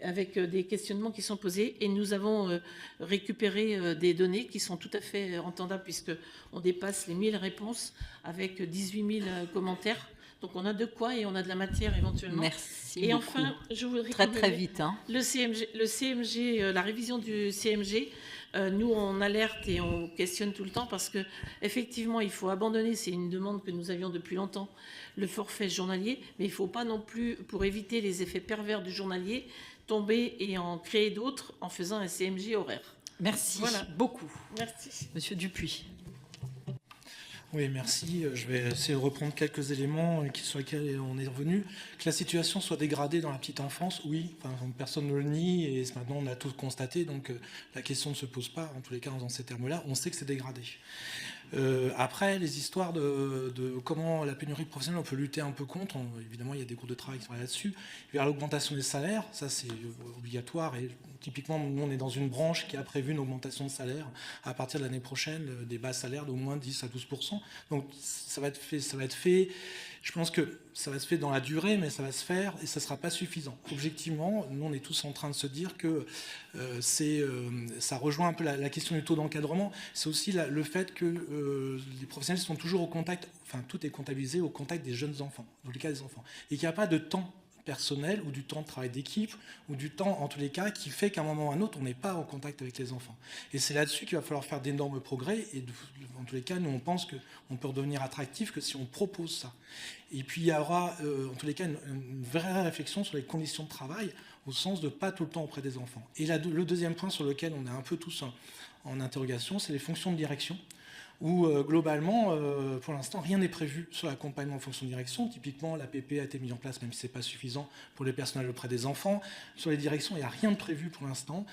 avec des questionnements qui sont posés, et nous avons récupéré des données qui sont tout à fait entendables, puisqu'on dépasse les 1000 réponses avec 18 000 commentaires. Donc on a de quoi et on a de la matière éventuellement. Merci Et beaucoup. enfin, je voudrais Très vite. Hein. le CMG, la révision du CMG. Nous, on alerte et on questionne tout le temps parce que effectivement, il faut abandonner. C'est une demande que nous avions depuis longtemps, le forfait journalier, mais il ne faut pas non plus, pour éviter les effets pervers du journalier, tomber et en créer d'autres en faisant un CMG horaire. Merci beaucoup. Merci. Monsieur Dupuis. Oui, merci. Je vais essayer de reprendre quelques éléments sur lesquels on est revenu. Que la situation soit dégradée dans la petite enfance, oui, enfin, personne ne le nie, et maintenant on a tous constaté, donc la question ne se pose pas, en tous les cas dans ces termes-là, on sait que c'est dégradé. Après, les histoires de comment la pénurie professionnelle, on peut lutter un peu contre, évidemment il y a des groupes de travail qui sont là-dessus, vers l'augmentation des salaires, ça c'est obligatoire, et typiquement nous on est dans une branche qui a prévu une augmentation de salaire à partir de l'année prochaine, des bas salaires d'au moins 10 à 12%, donc ça va être fait, je pense que ça va se faire dans la durée, mais ça va se faire et ça ne sera pas suffisant. Objectivement, nous on est tous en train de se dire que ça rejoint un peu la question du taux d'encadrement, c'est aussi le fait que les professionnels sont toujours au contact, enfin tout est comptabilisé au contact des jeunes enfants, dans les cas des enfants, et qu'il n'y a pas de temps personnel ou du temps de travail d'équipe ou du temps en tous les cas qui fait qu'à un moment ou à un autre on n'est pas en contact avec les enfants, et c'est là-dessus qu'il va falloir faire d'énormes progrès, et en tous les cas nous on pense qu'on peut redevenir attractif que si on propose ça. Et puis il y aura en tous les cas une vraie réflexion sur les conditions de travail au sens de pas tout le temps auprès des enfants. Et là, le deuxième point sur lequel on est un peu tous en interrogation, c'est les fonctions de direction, où globalement, pour l'instant, rien n'est prévu sur l'accompagnement en fonction de direction. Typiquement, l'APP a été mise en place, même si ce n'est pas suffisant pour les personnels auprès des enfants. Sur les directions, il n'y a rien de prévu pour l'instant.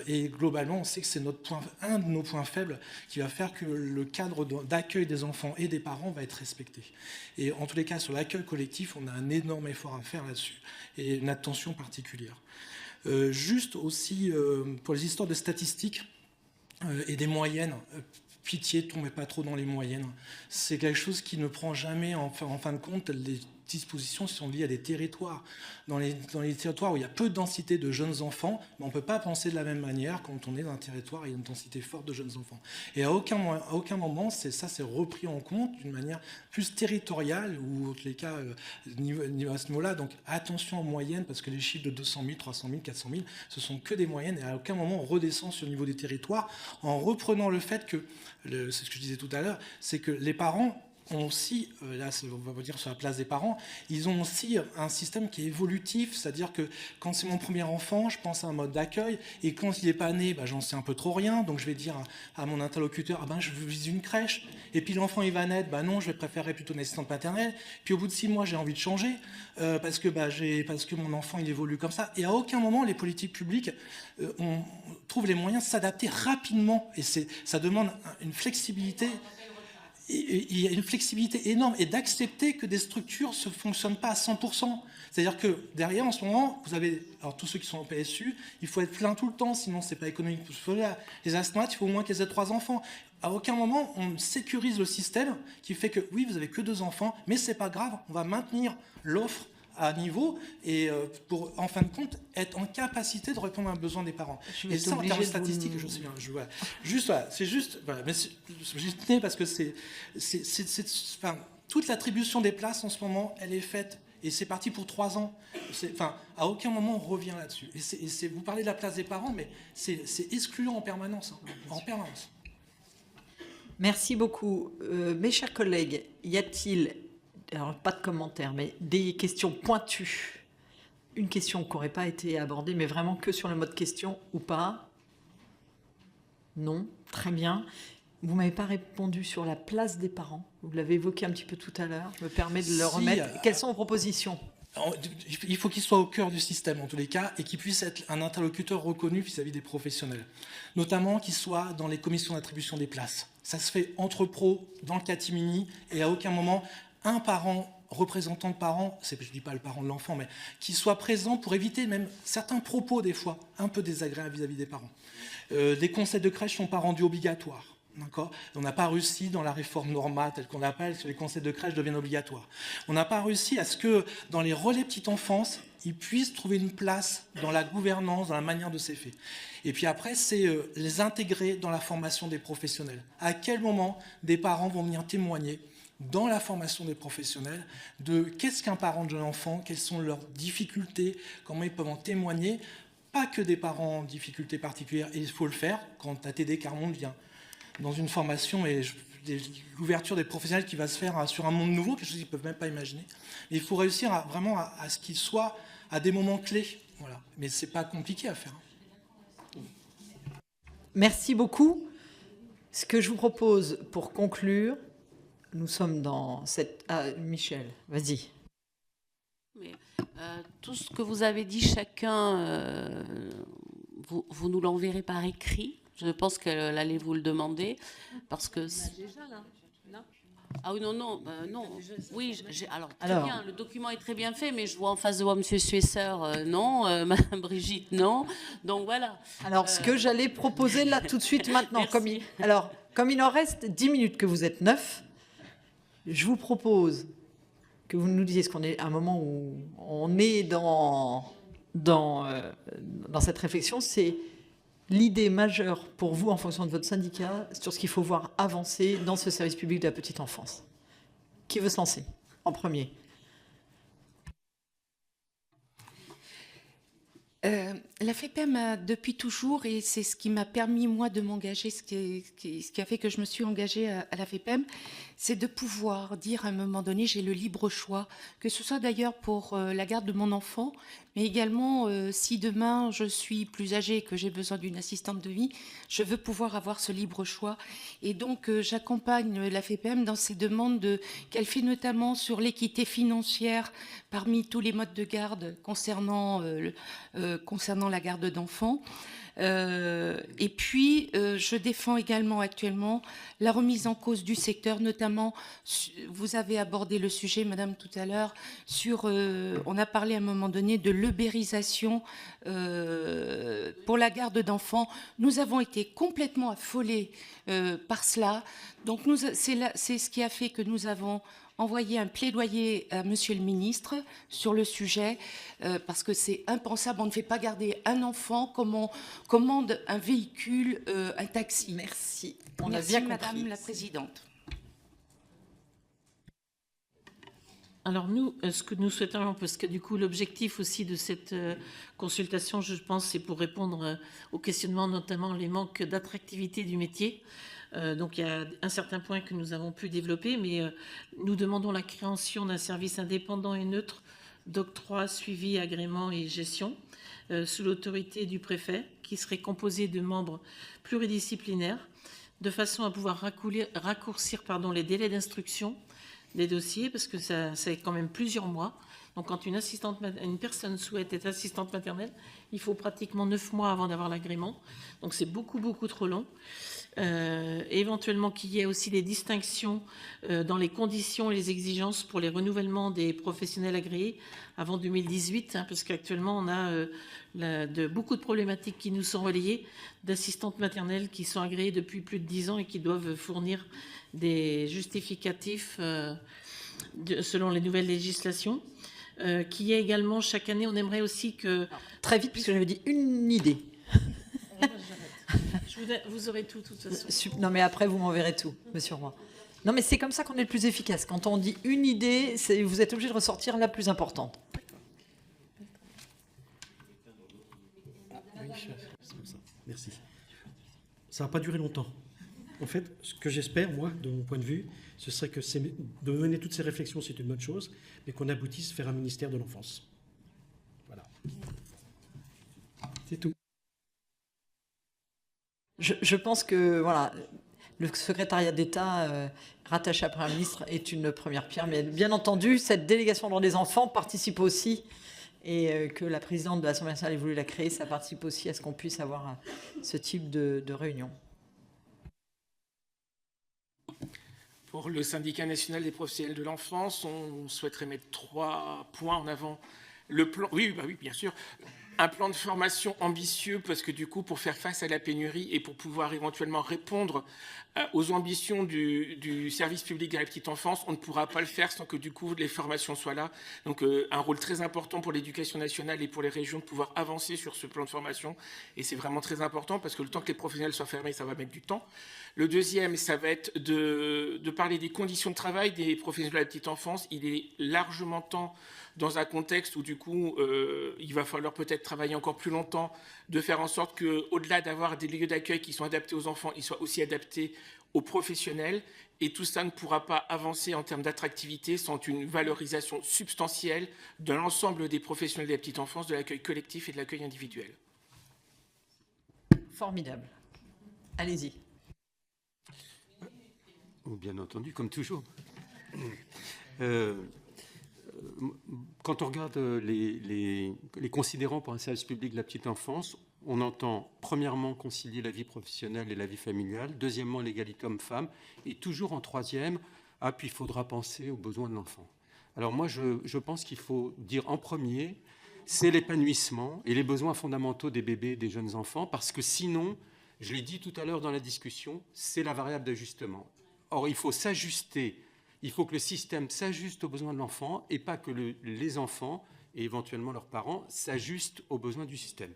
Et globalement, on sait que c'est un de nos points faibles qui va faire que le cadre d'accueil des enfants et des parents va être respecté. Et en tous les cas, sur l'accueil collectif, on a un énorme effort à faire là-dessus et une attention particulière. Juste aussi, pour les histoires de statistiques et des moyennes, pitié, tombez pas trop dans les moyennes. C'est quelque chose qui ne prend jamais, en fin de compte, les dispositions sont liées à des territoires. Dans les territoires où il y a peu de densité de jeunes enfants, on ne peut pas penser de la même manière quand on est dans un territoire où il y a une densité forte de jeunes enfants. Et à aucun moment, c'est repris en compte d'une manière plus territoriale, ou en tous les cas, à ce niveau-là. Donc attention aux moyennes, parce que les chiffres de 200 000, 300 000, 400 000, ce sont que des moyennes, et à aucun moment on redescend sur le niveau des territoires, en reprenant le fait que, c'est ce que je disais tout à l'heure, c'est que les parents ont aussi, là on va vous dire sur la place des parents, ils ont aussi un système qui est évolutif, c'est-à-dire que quand c'est mon premier enfant, je pense à un mode d'accueil, et quand il n'est pas né, j'en sais un peu trop rien, donc je vais dire à mon interlocuteur, je vise une crèche, et puis l'enfant il va naître, non, je vais préférer plutôt une assistante maternelle, puis au bout de 6 mois j'ai envie de changer, parce que mon enfant il évolue comme ça, et à aucun moment les politiques publiques trouvent les moyens de s'adapter rapidement, et ça demande une flexibilité. Il y a une flexibilité énorme, et d'accepter que des structures ne fonctionnent pas à 100%. C'est-à-dire que derrière, en ce moment, vous avez, alors tous ceux qui sont en PSU, il faut être plein tout le temps, sinon c'est pas économique. Les asthmates, il faut au moins qu'ils aient 3 enfants. À aucun moment, on sécurise le système qui fait que, oui, vous avez que 2 enfants, mais c'est pas grave, on va maintenir l'offre à niveau, et pour, en fin de compte, être en capacité de répondre à un besoin des parents. Et ça, en termes de statistiques, je sais bien, c'est juste, mais j'y tenais parce que toute l'attribution des places en ce moment, elle est faite, et c'est parti pour 3 ans. À aucun moment on revient là-dessus. Et vous parlez de la place des parents, mais c'est excluant en permanence. En permanence. Merci beaucoup. Mes chers collègues, y a-t-il, alors pas de commentaires, mais des questions pointues? Une question qui n'aurait pas été abordée, mais vraiment que sur le mode question ou pas? Non, très bien. Vous ne m'avez pas répondu sur la place des parents. Vous l'avez évoqué un petit peu tout à l'heure. Je me permets de le remettre. Quelles sont vos propositions? Il faut qu'il soit au cœur du système, en tous les cas, et qu'il puisse être un interlocuteur reconnu vis-à-vis des professionnels. Notamment qu'il soit dans les commissions d'attribution des places. Ça se fait entre pros, dans le catimini, et à aucun moment, un parent, représentant de parents, je ne dis pas le parent de l'enfant, mais qui soit présent pour éviter même certains propos, des fois, un peu désagréables vis-à-vis des parents. Les conseils de crèche ne sont pas rendus obligatoires. D'accord ? On n'a pas réussi dans la réforme Norma, telle qu'on l'appelle, que les conseils de crèche deviennent obligatoires. On n'a pas réussi à ce que dans les relais petite enfance, ils puissent trouver une place dans la gouvernance, dans la manière de ces faits. Et puis après, c'est les intégrer dans la formation des professionnels. À quel moment des parents vont venir témoigner dans la formation des professionnels de qu'est-ce qu'un parent de jeune enfant, quelles sont leurs difficultés, comment ils peuvent en témoigner, pas que des parents en difficultés particulières, et il faut le faire quand ATD Carmonde vient dans une formation et l'ouverture des professionnels qui va se faire sur un monde nouveau, quelque chose qu'ils ne peuvent même pas imaginer. Et il faut réussir vraiment à ce qu'ils soient à des moments clés. Voilà. Mais ce n'est pas compliqué à faire. Merci beaucoup. Ce que je vous propose pour conclure, nous sommes dans cette... Ah, Michel, vas-y. Mais, tout ce que vous avez dit chacun, vous nous l'enverrez par écrit. Je pense qu'elle allait vous le demander. Parce que... Déjà, là. Ah oui, non. Oui, alors, très bien, le document est très bien fait, mais je vois en face de moi M. Suesser, non, Mme Brigitte, non. Donc voilà. Alors, ce que j'allais proposer là tout de suite maintenant, comme il en reste 10 minutes que vous êtes 9, je vous propose que vous nous disiez, ce qu'on est à un moment où on est dans cette réflexion, c'est l'idée majeure pour vous, en fonction de votre syndicat, sur ce qu'il faut voir avancer dans ce service public de la petite enfance. Qui veut se lancer en premier? La FEPEM a depuis toujours, et c'est ce qui m'a permis moi de m'engager, ce qui a fait que je me suis engagée à la FEPEM, c'est de pouvoir dire à un moment donné, j'ai le libre choix, que ce soit d'ailleurs pour la garde de mon enfant, mais également si demain je suis plus âgée et que j'ai besoin d'une assistante de vie, je veux pouvoir avoir ce libre choix. Et donc j'accompagne la FEPEM dans ces demandes qu'elle fait notamment sur l'équité financière parmi tous les modes de garde concernant la garde d'enfants. Et puis, je défends également actuellement la remise en cause du secteur, notamment, vous avez abordé le sujet, madame, tout à l'heure, sur, on a parlé à un moment donné de l'ubérisation pour la garde d'enfants. Nous avons été complètement affolés par cela. Donc, c'est ce qui a fait que nous avons envoyer un plaidoyer à Monsieur le ministre sur le sujet, parce que c'est impensable, on ne fait pas garder un enfant comme on commande un véhicule, un taxi. Merci. Merci, Madame la Présidente. Alors nous, ce que nous souhaiterions, parce que du coup l'objectif aussi de cette consultation, je pense, c'est pour répondre aux questionnements, notamment les manques d'attractivité du métier. Donc il y a un certain point que nous avons pu développer, mais nous demandons la création d'un service indépendant et neutre d'octroi, suivi, agrément et gestion sous l'autorité du préfet, qui serait composé de membres pluridisciplinaires, de façon à pouvoir raccourcir les délais d'instruction des dossiers, parce que ça est quand même plusieurs mois. Donc quand une personne souhaite être assistante maternelle, il faut pratiquement 9 mois avant d'avoir l'agrément. Donc c'est beaucoup trop long. Éventuellement qu'il y ait aussi des distinctions dans les conditions et les exigences pour les renouvellements des professionnels agréés avant 2018, parce qu'actuellement on a beaucoup de problématiques qui nous sont relayées d'assistantes maternelles qui sont agréées depuis plus de 10 ans et qui doivent fournir des justificatifs selon les nouvelles législations. Qu'il y ait également chaque année, on aimerait aussi que... Alors, très vite, puisque j'avais dit une idée. Vous aurez tout, de toute façon. Non, mais après, vous m'enverrez tout, monsieur Roy. Non, mais c'est comme ça qu'on est le plus efficace. Quand on dit une idée, vous êtes obligé de ressortir la plus importante. Merci. Ça ne va pas durer longtemps. En fait, ce que j'espère, moi, de mon point de vue, ce serait que de mener toutes ces réflexions, c'est une bonne chose, mais qu'on aboutisse à faire un ministère de l'enfance. Voilà. C'est tout. Je pense que voilà, le secrétariat d'État rattaché à la Première ministre est une première pierre, mais bien entendu, cette délégation droits des enfants participe aussi, et que la présidente de l'Assemblée nationale ait voulu la créer, ça participe aussi à ce qu'on puisse avoir ce type de réunion. Pour le syndicat national des professionnels de l'enfance, on souhaiterait mettre 3 points en avant. Le plan, oui, bien sûr. Un plan de formation ambitieux, parce que du coup, pour faire face à la pénurie et pour pouvoir éventuellement répondre aux ambitions du service public de la petite enfance, on ne pourra pas le faire sans que du coup les formations soient là. Donc un rôle très important pour l'éducation nationale et pour les régions de pouvoir avancer sur ce plan de formation. Et c'est vraiment très important parce que le temps que les professionnels soient fermés, ça va mettre du temps. Le deuxième, ça va être de parler des conditions de travail des professionnels de la petite enfance. Il est largement temps, dans un contexte où du coup, il va falloir peut-être travailler encore plus longtemps, de faire en sorte qu'au-delà d'avoir des lieux d'accueil qui sont adaptés aux enfants, ils soient aussi adaptés aux professionnels. Et tout ça ne pourra pas avancer en termes d'attractivité sans une valorisation substantielle de l'ensemble des professionnels de la petite enfance, de l'accueil collectif et de l'accueil individuel. Formidable. Allez-y. Bien entendu, comme toujours. Quand on regarde les considérants pour un service public de la petite enfance, on entend premièrement concilier la vie professionnelle et la vie familiale, deuxièmement l'égalité homme-femme, et toujours en troisième, puis il faudra penser aux besoins de l'enfant. Alors moi, je pense qu'il faut dire en premier, c'est l'épanouissement et les besoins fondamentaux des bébés et des jeunes enfants, parce que sinon, je l'ai dit tout à l'heure dans la discussion, c'est la variable d'ajustement. Or, il faut s'ajuster. Il faut que le système s'ajuste aux besoins de l'enfant et pas que les enfants et éventuellement leurs parents s'ajustent aux besoins du système.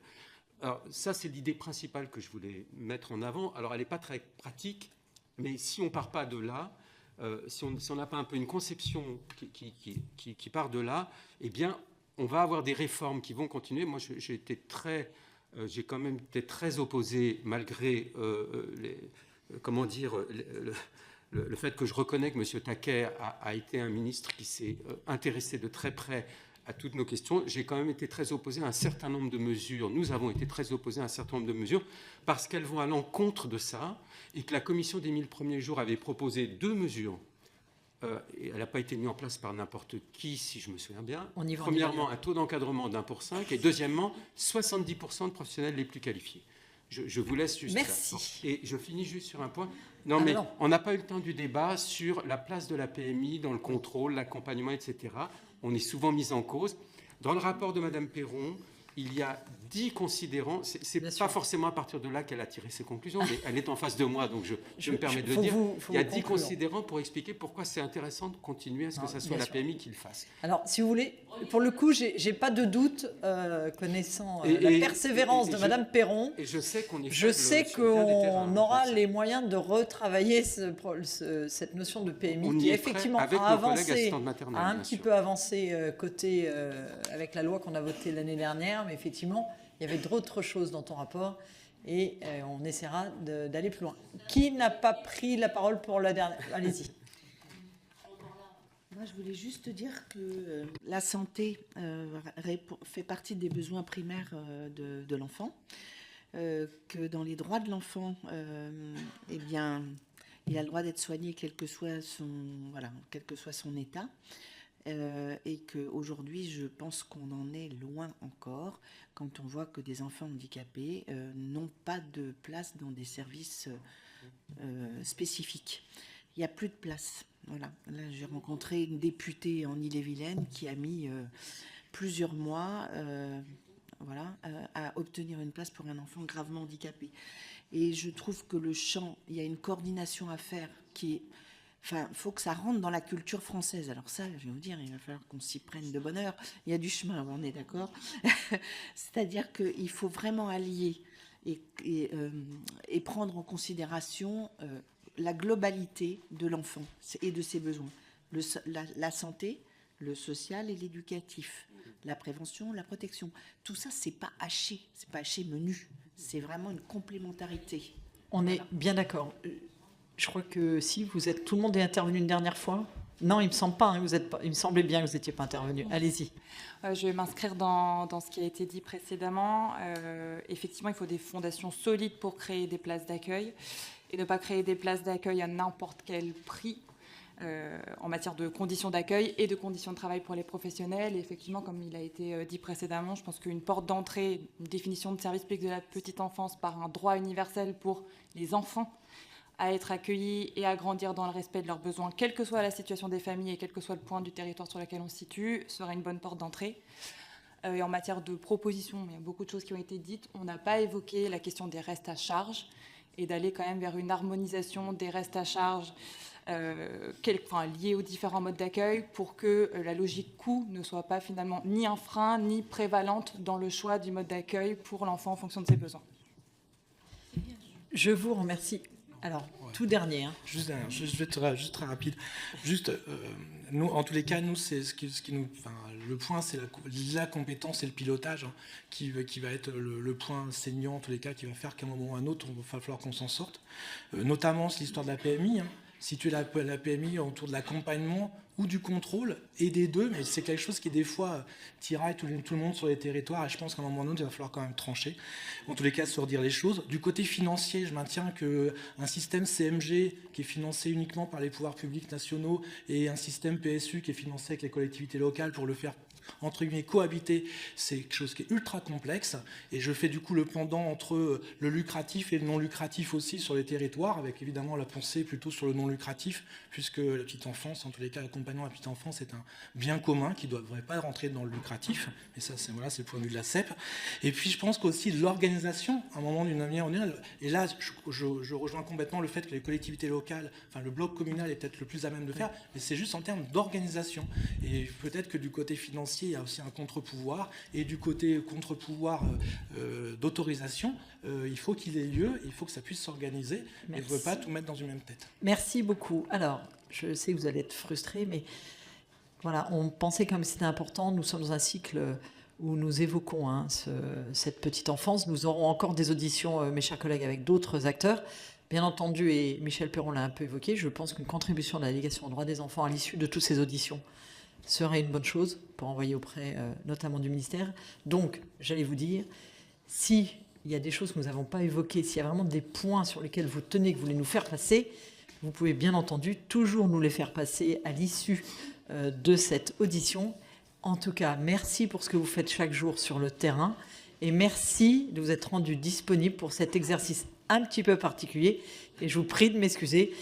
Alors ça, c'est l'idée principale que je voulais mettre en avant. Alors elle n'est pas très pratique, mais si on ne part pas de là, si on n'a pas un peu une conception qui part de là, eh bien, on va avoir des réformes qui vont continuer. Moi, j'ai quand même été très opposé, malgré le fait que je reconnais que M. Taquet a été un ministre qui s'est intéressé de très près à toutes nos questions. J'ai quand même été très opposé à un certain nombre de mesures. Nous avons été très opposés à un certain nombre de mesures parce qu'elles vont à l'encontre de ça et que la commission des 1000 premiers jours avait proposé 2 mesures. Et elle n'a pas été mise en place par n'importe qui, si je me souviens bien. Premièrement, un taux d'encadrement d'1% et deuxièmement, 70% de professionnels les plus qualifiés. Je vous laisse juste Merci. Ça. Et je finis juste sur un point. Non, mais on n'a pas eu le temps du débat sur la place de la PMI dans le contrôle, l'accompagnement, etc. On est souvent mis en cause. Dans le rapport de Mme Perron, il y a 10 considérants. Ce n'est pas forcément à partir de là qu'elle a tiré ses conclusions, mais elle est en face de moi, donc je me permets de le dire. Il y a 10 considérants pour expliquer pourquoi c'est intéressant de continuer à ce que ce soit la PMI qui le fasse. Alors, si vous voulez, pour le coup, j'ai pas de doute, connaissant la persévérance de Mme Perron. Et je sais qu'on aura les moyens de retravailler cette notion de PMI qui, effectivement, a avancé, petit peu avancé côté avec la loi qu'on a votée l'année dernière, mais effectivement, il y avait d'autres choses dans ton rapport et on essaiera d'aller plus loin. Qui n'a pas pris la parole pour la dernière? Allez-y. Moi, je voulais juste dire que la santé fait partie des besoins primaires de l'enfant, que dans les droits de l'enfant, eh bien, il a le droit d'être soigné quel que soit son état. Et qu'aujourd'hui, je pense qu'on en est loin encore quand on voit que des enfants handicapés n'ont pas de place dans des services spécifiques. Il n'y a plus de place. Voilà. Là, j'ai rencontré une députée en Ille-et-Vilaine qui a mis plusieurs mois à obtenir une place pour un enfant gravement handicapé. Et je trouve que il y a une coordination à faire qui est... Enfin, il faut que ça rentre dans la culture française. Alors ça, je vais vous dire, il va falloir qu'on s'y prenne de bonne heure. Il y a du chemin, on est d'accord. C'est-à-dire qu'il faut vraiment allier et prendre en considération la globalité de l'enfant et de ses besoins. La santé, le social et l'éducatif, la prévention, la protection. Tout ça, c'est pas haché menu. C'est vraiment une complémentarité. On est bien d'accord. Je crois que si tout le monde est intervenu une dernière fois. Non, il me semble pas. Hein, il me semblait bien que vous n'étiez pas intervenu. Allez-y. Je vais m'inscrire dans ce qui a été dit précédemment. Effectivement, il faut des fondations solides pour créer des places d'accueil et ne pas créer des places d'accueil à n'importe quel prix en matière de conditions d'accueil et de conditions de travail pour les professionnels. Et effectivement, comme il a été dit précédemment, je pense qu'une porte d'entrée, une définition de service public de la petite enfance par un droit universel pour les enfants à être accueillis et à grandir dans le respect de leurs besoins, quelle que soit la situation des familles et quel que soit le point du territoire sur lequel on se situe, serait une bonne porte d'entrée. Et en matière de propositions, il y a beaucoup de choses qui ont été dites. On n'a pas évoqué la question des restes à charge et d'aller quand même vers une harmonisation des restes à charge liés aux différents modes d'accueil pour que la logique coût ne soit pas finalement ni un frein ni prévalente dans le choix du mode d'accueil pour l'enfant en fonction de ses besoins. Je vous remercie. Alors, tout dernier. Hein. Juste vais être juste très rapide. Juste, nous, en tous les cas, nous, c'est ce qui nous, le point, c'est la compétence et le pilotage hein, qui va être le point saignant en tous les cas, qui va faire qu'à un moment ou à un autre, il va falloir qu'on s'en sorte. Notamment, c'est l'histoire de la PMI. Hein. Situer la PMI autour de l'accompagnement ou du contrôle, et des deux, mais c'est quelque chose qui, des fois, tiraille tout le monde sur les territoires, et je pense qu'à un moment ou à un autre, il va falloir quand même trancher. En tous les cas, se redire les choses. Du côté financier, je maintiens qu'un système CMG qui est financé uniquement par les pouvoirs publics nationaux et un système PSU qui est financé avec les collectivités locales pour le faire entre guillemets cohabiter, c'est quelque chose qui est ultra complexe, et je fais du coup le pendant entre le lucratif et le non lucratif aussi sur les territoires, avec évidemment la pensée plutôt sur le non lucratif, puisque la petite enfance, en tous les cas l'accompagnement à la petite enfance est un bien commun qui ne devrait pas rentrer dans le lucratif, et ça c'est le point de vue de la CEP. Et puis je pense qu'aussi l'organisation, à un moment d'une manière ou d'une autre, et là je rejoins complètement le fait que les collectivités locales, enfin le bloc communal est peut-être le plus à même de faire, mais c'est juste en termes d'organisation, et peut-être que du côté financier il y a aussi un contre-pouvoir, et du côté contre-pouvoir d'autorisation, il faut qu'il ait lieu, il faut que ça puisse s'organiser, et je ne veux pas tout mettre dans une même tête. Merci beaucoup. Alors, je sais que vous allez être frustrés, mais voilà, on pensait comme c'était important. Nous sommes dans un cycle où nous évoquons cette petite enfance. Nous aurons encore des auditions, mes chers collègues, avec d'autres acteurs. Bien entendu, et Michel Perron l'a un peu évoqué, je pense qu'une contribution de la délégation aux droits des enfants à l'issue de toutes ces auditions serait une bonne chose pour envoyer auprès notamment du ministère. Donc, j'allais vous dire, s'il y a des choses que nous n'avons pas évoquées, s'il y a vraiment des points sur lesquels vous tenez, que vous voulez nous faire passer, vous pouvez bien entendu toujours nous les faire passer à l'issue de cette audition. En tout cas, merci pour ce que vous faites chaque jour sur le terrain, et merci de vous être rendu disponible pour cet exercice un petit peu particulier, et je vous prie de m'excuser.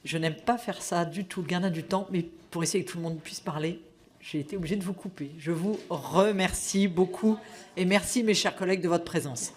Je n'aime pas faire ça du tout, le gardien du temps, mais pour essayer que tout le monde puisse parler, j'ai été obligée de vous couper. Je vous remercie beaucoup et merci mes chers collègues de votre présence.